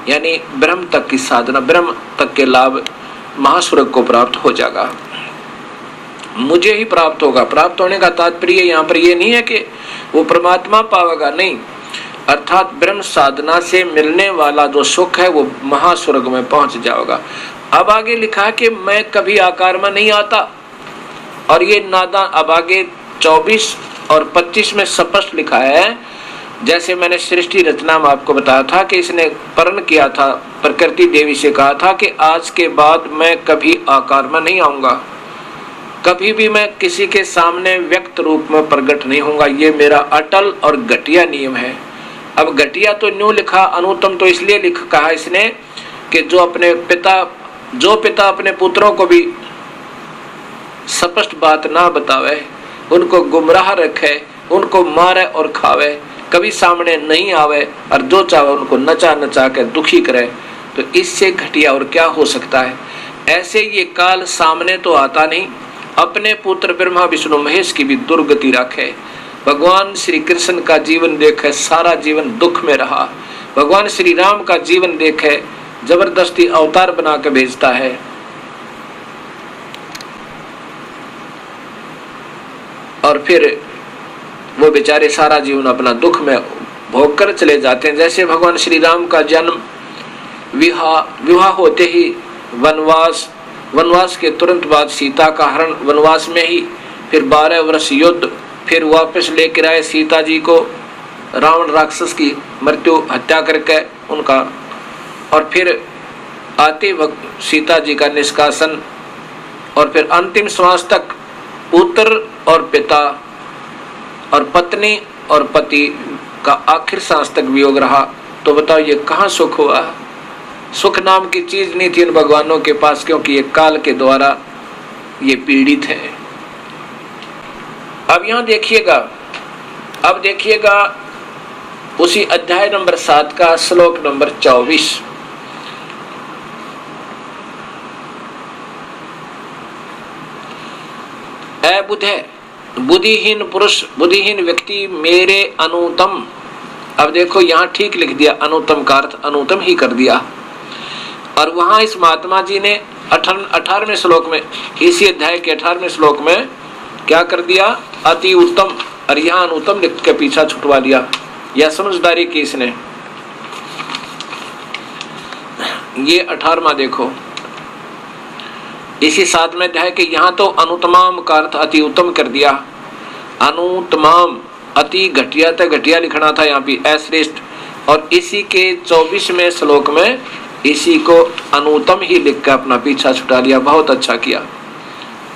Speaker 1: यानी ब्रह्म तक की साधना, ब्रह्म तक के लाभ महास्वर्ग को प्राप्त हो जाएगा, मुझे ही प्राप्त होगा। प्राप्त होने का तात्पर्य यहाँ पर ये नहीं है कि वो परमात्मा पावेगा, नहीं, अर्थात ब्रह्म साधना से मिलने वाला जो सुख है वो महास्वर्ग में पहुंच जाएगा। अब आगे लिखा है कि मैं कभी आकार में नहीं आता और ये नादान। अब आगे 24 और 25 में स्पष्ट लिखा है, जैसे मैंने सृष्टि रचना में आपको बताया था कि इसने प्रण किया था, प्रकृति देवी से कहा था कि आज के बाद मैं कभी आकार में नहीं आऊंगा, कभी भी मैं किसी के सामने व्यक्त रूप में प्रकट नहीं होऊंगा। ये मेरा अटल और घटिया नियम है। अब घटिया तो न्यू लिखा, अनुत्तम तो इसलिए कहा इसने कि जो पिता अपने पुत्रों को भी स्पष्ट बात ना बतावे, उनको गुमराह रखे, उनको मारे और खावे, कभी सामने नहीं आवे और जो चाहे उनको नचा नचा के दुखी करे, तो इससे घटिया और क्या हो सकता है। ऐसे ये काल सामने तो आता नहीं, अपने पुत्र ब्रह्मा विष्णु महेश की भी दुर्गति रखे। भगवान श्री कृष्ण का जीवन देखे, सारा जीवन दुख में रहा। भगवान श्री राम का जीवन देखे, जबरदस्ती अवतार बना के भेजता है और फिर वो बेचारे सारा जीवन अपना दुख में भोग कर चले जाते हैं। जैसे भगवान श्री राम का जन्म, विवाह होते ही वनवास के तुरंत बाद सीता का हरण वनवास में ही, फिर 12 वर्ष युद्ध, फिर वापस लेकर आए सीता जी को, रावण राक्षस की हत्या करके उनका, और फिर आते वक्त सीता जी का निष्कासन, और फिर अंतिम श्वास तक पुत्र और पिता और पत्नी और पति का आखिर सांस तक वियोग रहा। तो बताओ ये कहाँ सुख हुआ? सुख नाम की चीज नहीं थी इन भगवानों के पास, क्योंकि ये काल के द्वारा ये पीड़ित है। अब यहाँ देखिएगा, उसी अध्याय नंबर 7 का श्लोक नंबर 24। ऐ बुद्धे, बुद्धिहीन पुरुष, बुद्धिहीन व्यक्ति मेरे अनुतम। अब देखो यहाँ ठीक लिख दिया, अनुतम का अर्थ अनुतम ही कर दिया। और वहां इस महात्मा जी ने 18वें श्लोक में, इसी अध्याय के 18वें श्लोक में क्या कर दिया? अति उत्तम, और यहाँ अनुतम लिख के पीछा छुटवा लिया। यह समझदारी की इसने। ये 18वां देखो, इसी 7वें अध्याय के, यहाँ तो अनुतमाम का अर्थ अति उत्तम कर दिया। अनुतमाम, अति घटिया था, घटिया लिखना था यहाँ पे अश्रेष्ठ। और इसी के 24वें श्लोक में इसी को अनुतम ही लिख कर अपना पीछा छुटा लिया। बहुत अच्छा किया।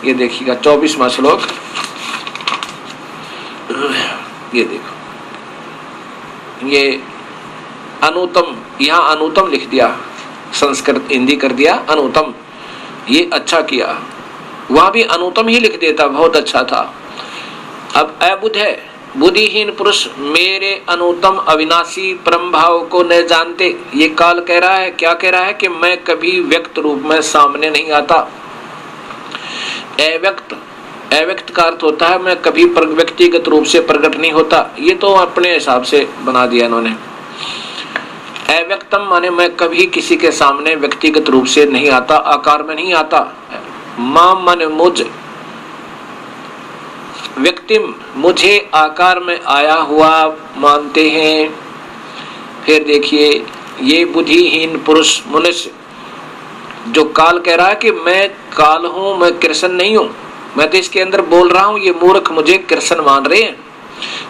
Speaker 1: ये देखिएगा 24वां श्लोक, ये देखो, ये अनुतम, यहाँ अनुतम लिख दिया, संस्कृत हिंदी कर दिया अनुतम, ये अच्छा किया। वहां भी अनुतम ही लिख देता, बहुत अच्छा था। अब अबुध है, बुद्धिहीन पुरुष मेरे अनुतम अविनाशी परम भाव को न जानते। ये काल कह रहा है, क्या कह रहा है कि मैं कभी व्यक्त रूप में सामने नहीं आता। अव्यक्त, अव्यक्त का अर्थ होता है मैं कभी व्यक्तिगत रूप से प्रकट नहीं होता। ये तो अपने हिसाब से बना दिया इन्होंने। अव्यक्तम माने मैं कभी किसी के सामने व्यक्तिगत रूप से नहीं आता, आकार में नहीं आता। माम माने मुझ, व्यक्तिम मुझे आकार में आया हुआ मानते हैं। फिर देखिए ये बुद्धिहीन पुरुष मनुष्य, जो काल कह रहा है कि मैं काल हूं, मैं कृष्ण नहीं हूं, मैं तो इसके अंदर बोल रहा हूं, ये मूर्ख मुझे कृष्ण मान रहे हैं।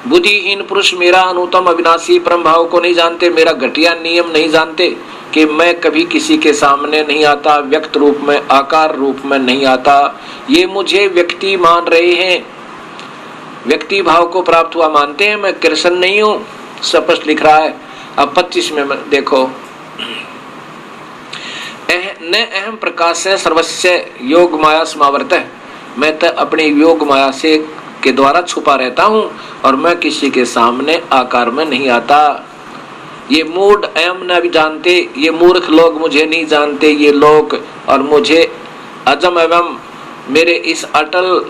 Speaker 1: बुद्धिहीन पुरुष मेरा अनुतम अविनाशी परम भाव को नहीं जानते, मेरा घटिया नियम नहीं जानते कि मैं कभी किसी के सामने नहीं आता, व्यक्त रूप में आकार रूप में नहीं आता। ये मुझे व्यक्ति मान रहे हैं, व्यक्ति भाव को प्राप्त हुआ मानते हैं, मैं कृष्ण नहीं हूं, स्पष्ट लिख रहा है। अब 25 में देखो, न अहम प्रकाश से सर्वस्य योग माया समावर्त है, मैं तो अपने योग माया से के द्वारा छुपा रहता हूं और मैं किसी के सामने आकार में नहीं आता। ये मूढ़ एम न भी जानते, ये मूर्ख लोग मुझे नहीं जानते ये लोग, और मुझे अजम एवं मेरे इस अटल,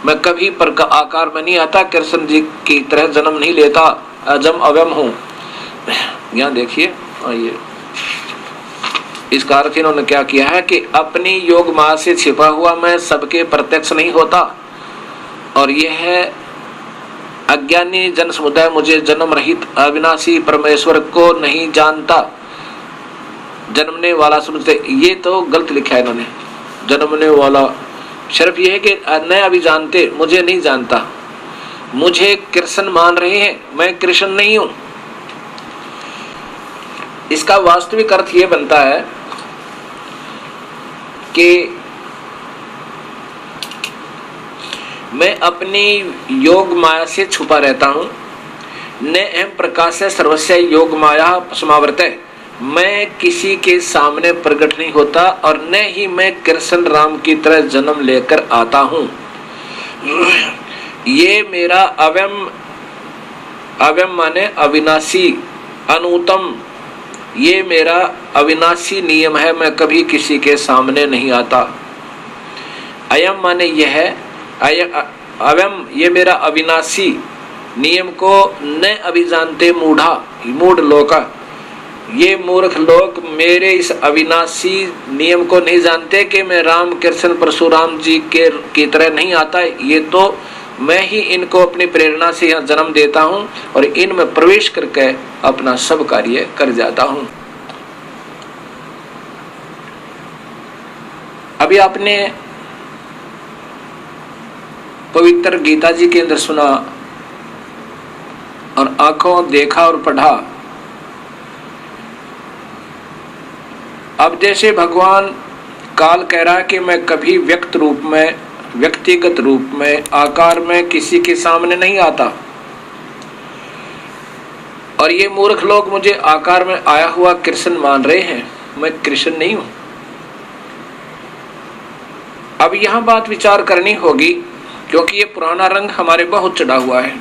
Speaker 1: मैं कभी पर आकार में नहीं आता, कृष्ण जी की तरह जन्म नहीं लेता, अजम अवयम हूं। यहाँ देखिए ये इसका अर्थ इन्होंने क्या किया है कि अपनी योग माया से छिपा हुआ मैं सबके प्रत्यक्ष नहीं होता, और यह है अज्ञानी जन समुदाय मुझे जन्म रहित अविनाशी परमेश्वर को नहीं जानता, जन्मने वाला समझते। ये तो गलत लिखा है इन्होंने, जन्मने वाला, सिर्फ यह है कि न अभी जानते, मुझे नहीं जानता, मुझे कृष्ण मान रहे हैं, मैं कृष्ण नहीं हूं। इसका वास्तविक अर्थ यह बनता है कि मैं अपनी योग माया से छुपा रहता हूं। न अहम प्रकाश से सर्वस्य योग माया समावर्त है, मैं किसी के सामने प्रकट नहीं होता और न ही मैं कृष्ण राम की तरह जन्म लेकर आता हूं। ये मेरा अवयम, अवयम माने अविनाशी, अनुतम, ये मेरा अविनाशी नियम है, मैं कभी किसी के सामने नहीं आता। अयम माने यह है, अवयम ये मेरा अविनाशी नियम को न अभी जानते मूढ़ा, मूढ़ लोका, ये मूर्ख लोग मेरे इस अविनाशी नियम को नहीं जानते कि मैं राम कृष्ण परशुराम जी के की तरह नहीं आता। ये तो मैं ही इनको अपनी प्रेरणा से यहाँ जन्म देता हूँ और इनमें प्रवेश करके अपना सब कार्य कर जाता हूँ। अभी आपने पवित्र गीता जी के अंदर सुना और आंखों देखा और पढ़ा। अब जैसे भगवान काल कह रहा है कि मैं कभी व्यक्त रूप में, व्यक्तिगत रूप में, आकार में किसी के सामने नहीं आता, और ये मूर्ख लोग मुझे आकार में आया हुआ कृष्ण मान रहे हैं, मैं कृष्ण नहीं हूं। अब यहां बात विचार करनी होगी, क्योंकि ये पुराना रंग हमारे बहुत चढ़ा हुआ है।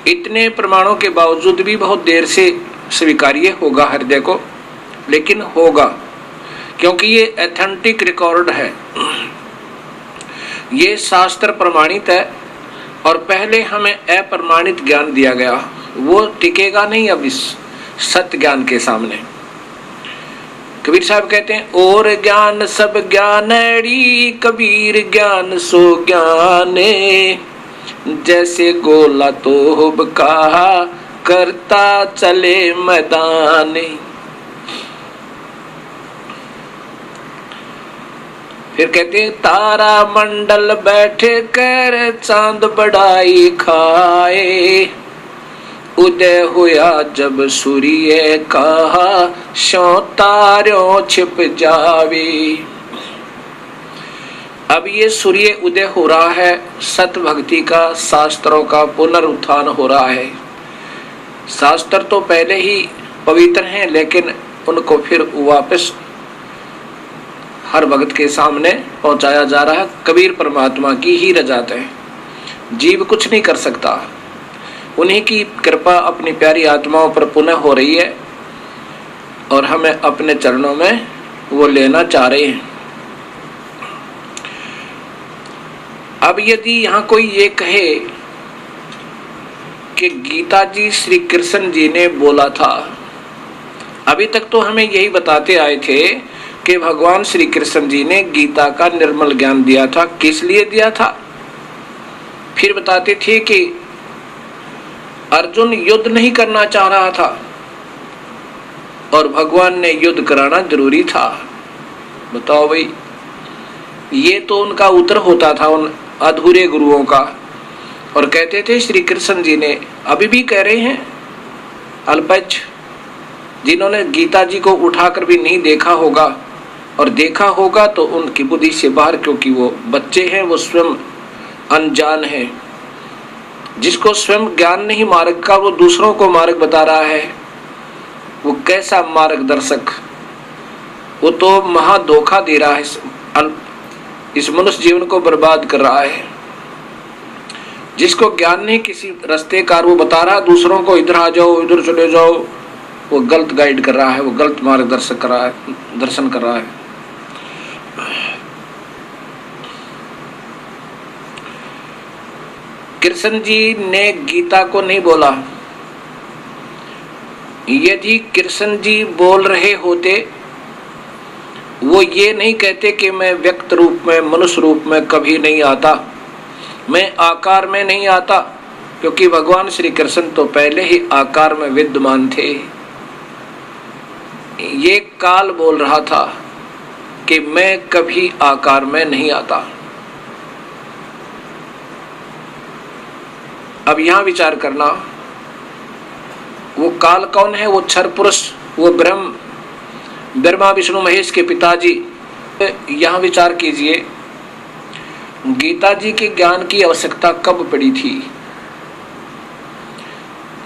Speaker 1: इतने प्रमाणों के बावजूद भी बहुत देर से स्वीकार्य होगा हृदय को, लेकिन होगा, क्योंकि ये ऑथेंटिक रिकॉर्ड है, ये शास्त्र प्रमाणित है। और पहले हमें अप्रमाणित ज्ञान दिया गया, वो टिकेगा नहीं अब इस सत्य ज्ञान के सामने। कबीर साहब कहते हैं, और ज्ञान सब ज्ञानड़ी, कबीर ज्ञान सो ज्ञाने, जैसे गोला तोब कहा करता चले मैदाने। फिर कहते हैं, तारा मंडल बैठे कर चांद बढ़ाई खाए, उदय हुआ जब सूर्य कहा शो तारों छिप जावे। अब ये सूर्य उदय हो रहा है, सत भक्ति का, शास्त्रों का पुनरुत्थान हो रहा है। शास्त्र तो पहले ही पवित्र हैं, लेकिन उनको फिर वापस हर भक्त के सामने पहुंचाया जा रहा है। कबीर परमात्मा की ही रजात है, जीव कुछ नहीं कर सकता। उन्हीं की कृपा अपनी प्यारी आत्माओं पर पुनः हो रही है और हमें अपने चरणों में वो लेना चाह रहे हैं। अब यदि यहाँ कोई ये कहे कि गीता जी श्री कृष्ण जी ने बोला था, अभी तक तो हमें यही बताते आए थे कि भगवान श्री कृष्ण जी ने गीता का निर्मल ज्ञान दिया था। किस लिए दिया था? फिर बताते थे कि अर्जुन युद्ध नहीं करना चाह रहा था और भगवान ने युद्ध कराना जरूरी था। बताओ भाई, ये तो उनका उत्तर होता था उन अधूरे गुरुओं का। और कहते थे श्री कृष्ण जी ने, अभी भी कह रहे हैं, अल्पज्ञ जिन्होंने गीता जी को उठाकर भी नहीं देखा होगा और देखा होगा तो उनकी बुद्धि से बाहर, क्योंकि वो बच्चे हैं, वो स्वयं अनजान है। जिसको स्वयं ज्ञान नहीं मार्ग का, वो दूसरों को मार्ग बता रहा है, वो कैसा मार्गदर्शक। वो तो महा धोखा दे रहा है, इस मनुष्य जीवन को बर्बाद कर रहा है। जिसको ज्ञान नहीं किसी रास्ते का, वो बता रहा दूसरों को इधर आ जाओ, इधर चले जाओ, वो गलत गाइड कर रहा है, वो गलत मार्गदर्शक कर रहा है, दर्शन कर रहा है। कृष्ण जी ने गीता को नहीं बोला। यदि कृष्ण जी बोल रहे होते, वो ये नहीं कहते कि मैं व्यक्त रूप में, मनुष्य रूप में कभी नहीं आता, मैं आकार में नहीं आता, क्योंकि भगवान श्री कृष्ण तो पहले ही आकार में विद्यमान थे। ये काल बोल रहा था कि मैं कभी आकार में नहीं आता। अब यहां विचार करना, वो काल कौन है? वो क्षर पुरुष, वो ब्रह्मा विष्णु महेश के पिताजी। यहां विचार कीजिए, गीता जी के ज्ञान की आवश्यकता कब पड़ी थी?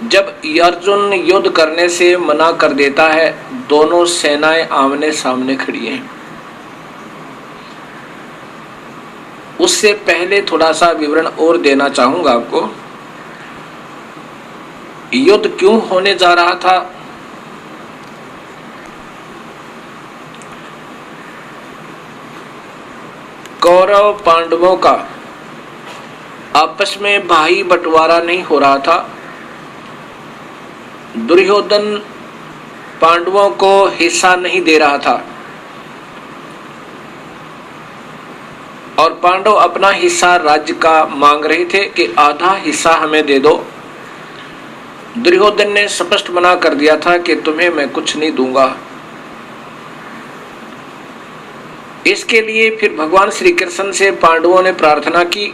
Speaker 1: जब अर्जुन युद्ध करने से मना कर देता है, दोनों सेनाएं आमने सामने खड़ी हैं। उससे पहले थोड़ा सा विवरण और देना चाहूंगा आपको। युद्ध क्यों होने जा रहा था? कौरव पांडवों का आपस में भाई बंटवारा नहीं हो रहा था। दुर्योधन पांडवों को हिस्सा नहीं दे रहा था और पांडव अपना हिस्सा राज्य का मांग रहे थे कि आधा हिस्सा हमें दे दो। दुर्योधन ने स्पष्ट मना कर दिया था कि तुम्हें मैं कुछ नहीं दूंगा। इसके लिए फिर भगवान श्री कृष्ण से पांडवों ने प्रार्थना की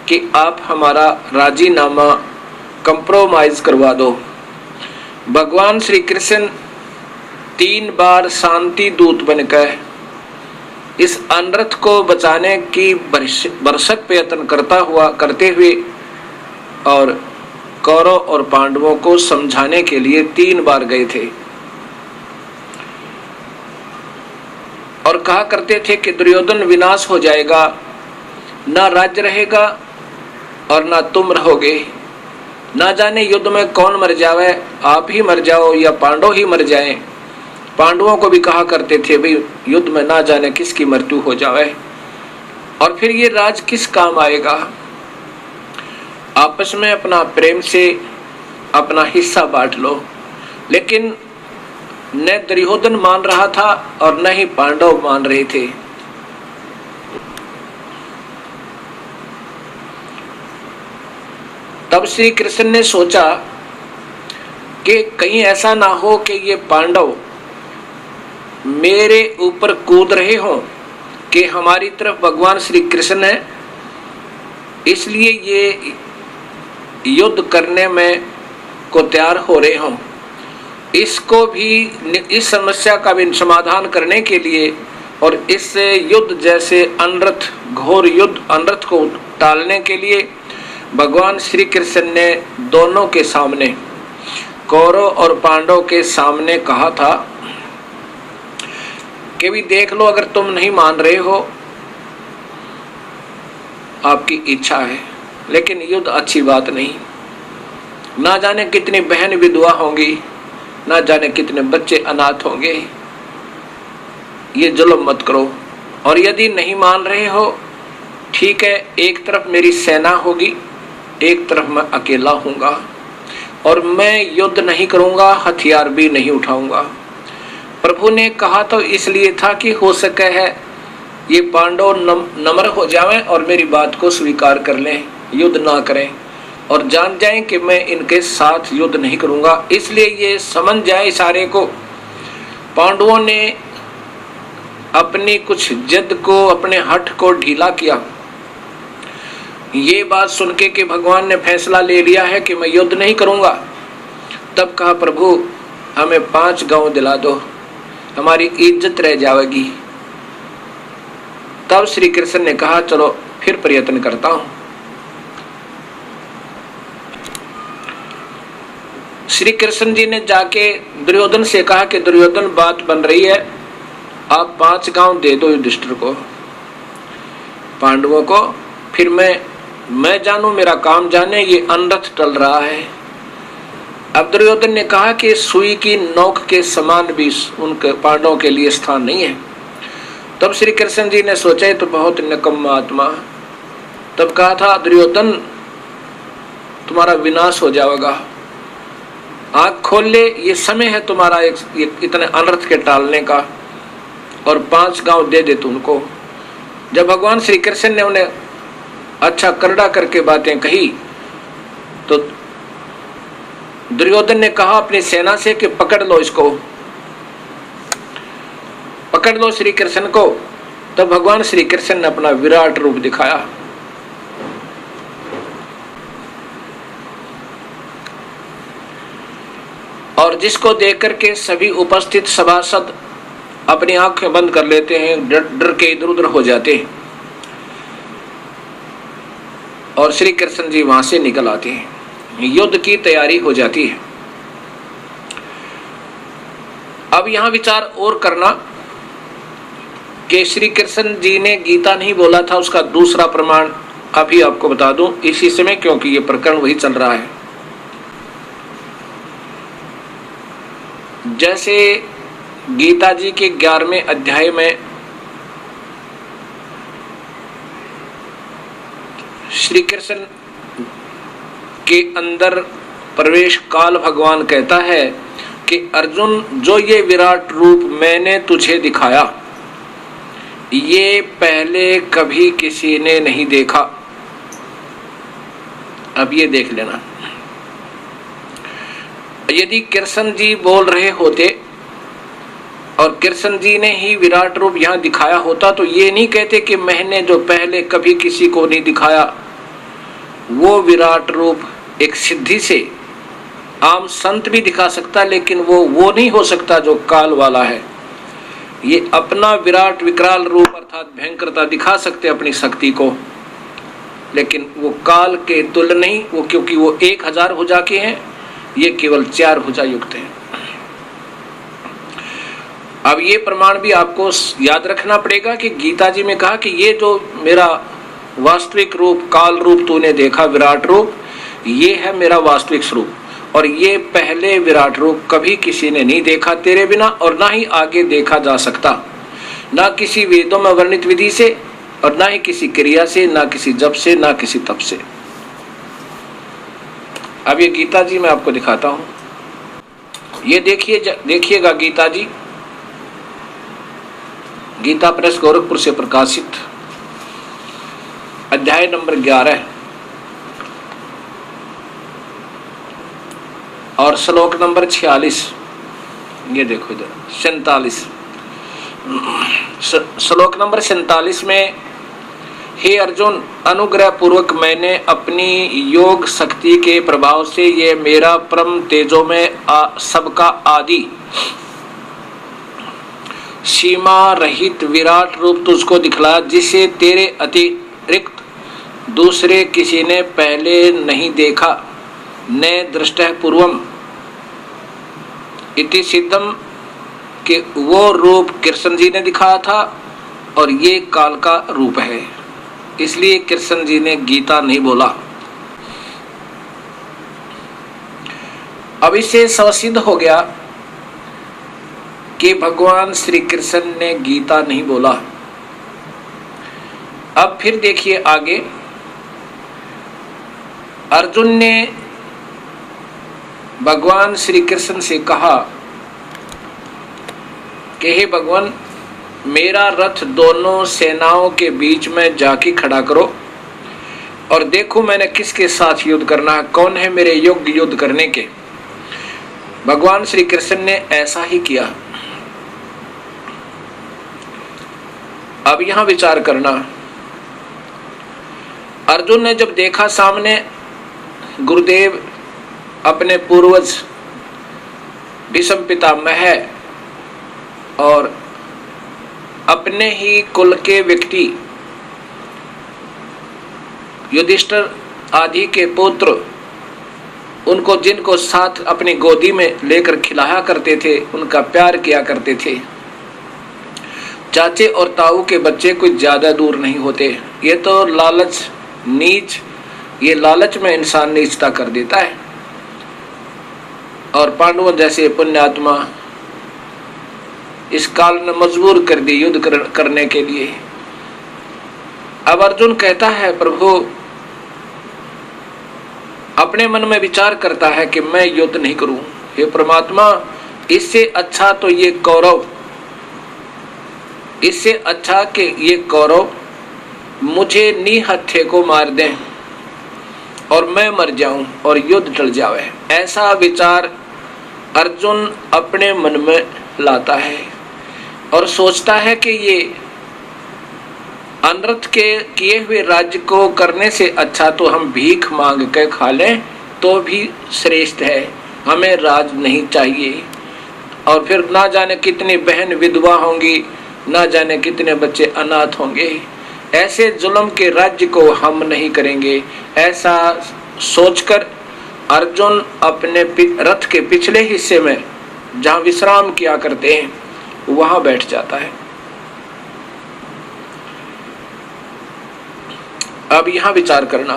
Speaker 1: कि आप हमारा राजीनामा कंप्रोमाइज करवा दो। भगवान श्री कृष्ण 3 बार शांति दूत बनकर इस अनर्थ को बचाने की भरसक प्रयत्न करते हुए और कौरव और पांडवों को समझाने के लिए 3 बार गए थे और कहा करते थे कि दुर्योधन विनाश हो जाएगा, ना राज्य रहेगा और ना तुम रहोगे। ना जाने युद्ध में कौन मर जावे, आप ही मर जाओ या पांडव ही मर जाएं। पांडवों को भी कहा करते थे भाई युद्ध में ना जाने किसकी मृत्यु हो जावे और फिर ये राज किस काम आएगा। आपस में अपना प्रेम से अपना हिस्सा बांट लो। लेकिन न दुर्योधन मान रहा था और न ही पांडव मान रहे थे। तब श्री कृष्ण ने सोचा कि कहीं ऐसा ना हो कि ये पांडव मेरे ऊपर कूद रहे हों कि हमारी तरफ भगवान श्री कृष्ण है, इसलिए ये युद्ध करने में को तैयार हो रहे हों। इसको भी, इस समस्या का भी समाधान करने के लिए और इस युद्ध जैसे अनर्थ, घोर युद्ध अनर्थ को टालने के लिए भगवान श्री कृष्ण ने दोनों के सामने कौरव और पांडव के सामने कहा था कि भी देख लो, अगर तुम नहीं मान रहे हो, आपकी इच्छा है, लेकिन युद्ध अच्छी बात नहीं। ना जाने कितनी बहन विधवा होंगी, ना जाने कितने बच्चे अनाथ होंगे। ये जुल्म मत करो। और यदि नहीं मान रहे हो, ठीक है, एक तरफ मेरी सेना होगी, एक तरफ मैं अकेला हूँगा, और मैं युद्ध नहीं करूँगा, हथियार भी नहीं उठाऊँगा। प्रभु ने कहा तो इसलिए था कि हो सके है ये पांडव नम्र हो जाएं और मेरी बात को स्वीकार कर लें, युद्ध ना करें और जान जाएं कि मैं इनके साथ युद्ध नहीं करूँगा। इसलिए ये समझ जाए सारे को। पांडवों ने अपनी कुछ जिद को, अपने हठ को ढीला किया। ये बात सुन के कि भगवान ने फैसला ले लिया है कि मैं युद्ध नहीं करूँगा, तब कहा प्रभु हमें 5 गांव दिला दो, हमारी इज्जत रह जाएगी। तब श्री कृष्ण ने कहा चलो फिर प्रयत्न करता हूं। श्री कृष्ण जी ने जाके दुर्योधन से कहा कि दुर्योधन बात बन रही है, आप 5 गांव दे दो युधिष्ठिर को, पांडवों को, फिर मैं जानू, मेरा काम जाने, ये अनर्थ टल रहा है। अब दुर्योधन ने कहा कि सुई की नोक के समान भी उनके पांडवों के लिए स्थान नहीं है। तब श्री कृष्ण जी ने सोचा तो बहुत निकम्मा आत्मा। तब कहा था दुर्योधन तुम्हारा विनाश हो जाएगा, आंख खोल ले, ये समय है तुम्हारा इतने अनर्थ के टालने का, और 5 गांव दे दे तू उनको। जब भगवान श्री कृष्ण ने उन्हें अच्छा करड़ा करके बातें कही तो दुर्योधन ने कहा अपनी सेना से कि पकड़ लो इसको, पकड़ लो श्री कृष्ण को। तब भगवान श्री कृष्ण ने अपना विराट रूप दिखाया। और जिसको देख करके सभी उपस्थित सभासद अपनी आंखें बंद कर लेते हैं, डर के इधर उधर हो जाते हैं, और श्री कृष्ण जी वहां से निकल आते हैं। युद्ध की तैयारी हो जाती है। अब यहां विचार और करना कि श्री कृष्ण जी ने गीता नहीं बोला था, उसका दूसरा प्रमाण अभी आपको बता दूं इसी समय, क्योंकि ये प्रकरण वही चल रहा है। जैसे गीता जी के 11वें अध्याय में श्री कृष्ण के अंदर प्रवेश काल भगवान कहता है कि अर्जुन, जो ये विराट रूप मैंने तुझे दिखाया, ये पहले कभी किसी ने नहीं देखा। अब ये देख लेना, यदि कृष्ण जी बोल रहे होते और कृष्ण जी ने ही विराट रूप यहां दिखाया होता तो ये नहीं कहते कि मैंने जो पहले कभी किसी को नहीं दिखाया। वो विराट रूप एक सिद्धि से आम संत भी दिखा सकता, लेकिन वो नहीं हो सकता जो काल वाला है। ये अपना विराट विकराल रूप अर्थात भयंकरता दिखा सकते अपनी शक्ति को, लेकिन वो काल के तुल्य नहीं, वो क्योंकि वो 1000 भुजा के हैं, ये केवल 4 भुजा युक्त हैं। अब ये प्रमाण भी आपको याद रखना पड़ेगा कि गीता जी में कहा कि ये जो मेरा वास्तविक रूप, काल रूप तूने देखा, विराट रूप, ये है मेरा वास्तविक स्वरूप, और ये पहले विराट रूप कभी किसी ने नहीं देखा तेरे बिना, और ना ही आगे देखा जा सकता, ना किसी वेदों में वर्णित विधि से, और ना ही किसी क्रिया से, ना किसी जप से, ना किसी तप से। अब ये गीता जी मैं आपको दिखाता हूं, ये देखिएगा गीता जी, गीता प्रेस गोरखपुर से प्रकाशित, अध्याय नंबर 11 और श्लोक नंबर 46। ये देखो इधर 47, श्लोक नंबर 47 में, हे अर्जुन, अनुग्रह पूर्वक मैंने अपनी योग शक्ति के प्रभाव से ये मेरा परम तेजो में सबका आदि सीमा रहित विराट रूप तुझको दिखलाया, जिसे तेरे अतिरिक्त दूसरे किसी ने पहले नहीं देखा, न दृष्टः पूर्वम, इति सिद्धम कि वो रूप कृष्ण जी ने दिखाया था और ये काल का रूप है, इसलिए कृष्ण जी ने गीता नहीं बोला। अब इससे स्वसिद्ध हो गया कि भगवान श्री कृष्ण ने गीता नहीं बोला। अब फिर देखिए आगे, अर्जुन ने भगवान श्री कृष्ण से कहा कि हे भगवान, मेरा रथ दोनों सेनाओं के बीच में जाके खड़ा करो और देखो मैंने किसके साथ युद्ध करना है, कौन है मेरे योग्य युद्ध करने के। भगवान श्री कृष्ण ने ऐसा ही किया। अब यहां विचार करना, अर्जुन ने जब देखा सामने गुरुदेव अपने पूर्वज भीष्म पितामह है और अपने ही कुल के व्यक्ति युधिष्ठिर आदि के पुत्र, उनको जिनको साथ अपनी गोदी में लेकर खिलाया करते थे, उनका प्यार किया करते थे, चाचे और ताऊ के बच्चे कुछ ज्यादा दूर नहीं होते। ये तो लालच नीच, ये लालच में इंसान नीचता कर देता है। और पांडवों जैसे पुण्यात्मा इस काल ने मजबूर कर दी युद्ध करने के लिए। अब अर्जुन कहता है, प्रभु, अपने मन में विचार करता है कि मैं युद्ध नहीं करूं। हे परमात्मा, इससे अच्छा तो ये कौरव, इससे अच्छा कि ये कौरव मुझे निहत्थे को मार दें और मैं मर जाऊं और युद्ध टल जावे। ऐसा विचार अर्जुन अपने मन में लाता है और सोचता है कि ये अनर्थ के किए हुए राज्य को करने से अच्छा तो हम भीख मांग के खा लें तो भी श्रेष्ठ है, हमें राज नहीं चाहिए। और फिर ना जाने कितनी बहन विधवा होंगी, ना जाने कितने बच्चे अनाथ होंगे। ऐसे जुल्म के राज्य को हम नहीं करेंगे। ऐसा सोचकर अर्जुन अपने रथ के पिछले हिस्से में जहां विश्राम किया करते हैं वहां बैठ जाता है। अब यहां विचार करना,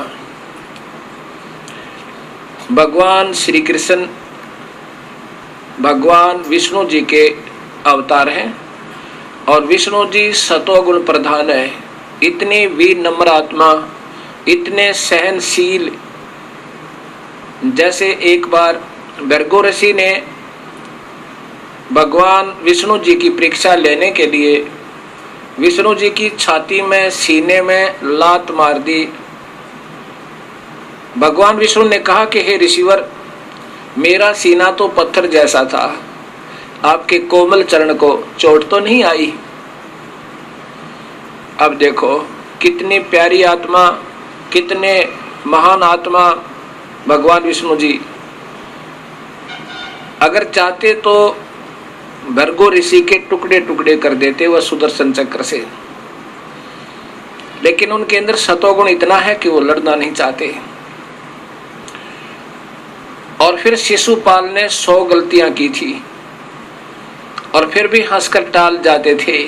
Speaker 1: भगवान श्री कृष्ण भगवान विष्णु जी के अवतार हैं और विष्णु जी सतोगुण प्रधान है। इतने वीर नम्र आत्मा, इतने सहनशील। जैसे एक बार भृगु ऋषि ने भगवान विष्णु जी की परीक्षा लेने के लिए विष्णु जी की छाती में, सीने में लात मार दी। भगवान विष्णु ने कहा कि हे ऋषिवर, मेरा सीना तो पत्थर जैसा था, आपके कोमल चरण को चोट तो नहीं आई। अब देखो कितनी प्यारी आत्मा, कितने महान आत्मा भगवान विष्णु जी। अगर चाहते तो भृगु ऋषि के टुकड़े टुकड़े कर देते वह सुदर्शन चक्र से, लेकिन उनके अंदर सतोगुण इतना है कि वो लड़ना नहीं चाहते। और फिर शिशुपाल ने 100 गलतियां की थी और फिर भी हंसकर टाल जाते थे।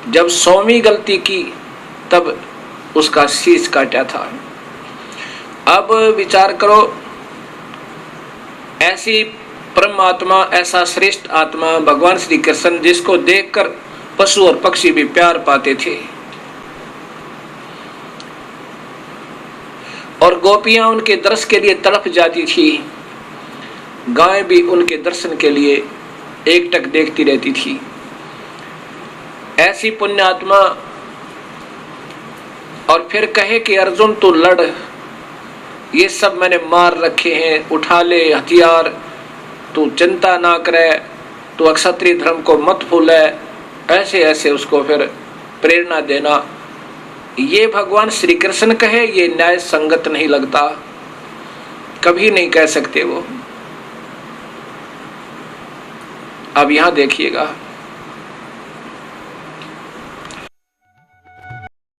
Speaker 1: जब 100वीं गलती की तब उसका शीश काटा था। अब विचार करो, ऐसी परमात्मा, ऐसा श्रेष्ठ आत्मा भगवान श्री कृष्ण, जिसको देखकर पशु और पक्षी भी प्यार पाते थे और गोपियां उनके दर्शन के लिए तड़प जाती थी, गायें भी उनके दर्शन के लिए एकटक देखती रहती थी। ऐसी पुण्यात्मा और फिर कहे कि अर्जुन तू लड़, ये सब मैंने मार रखे हैं, उठा ले हथियार, तू चिंता ना करे, तू अक्षत्रिय धर्म को मत भूले। ऐसे ऐसे उसको फिर प्रेरणा देना, ये भगवान श्री कृष्ण कहे, ये न्याय संगत नहीं लगता, कभी नहीं कह सकते वो। अब यहां देखिएगा,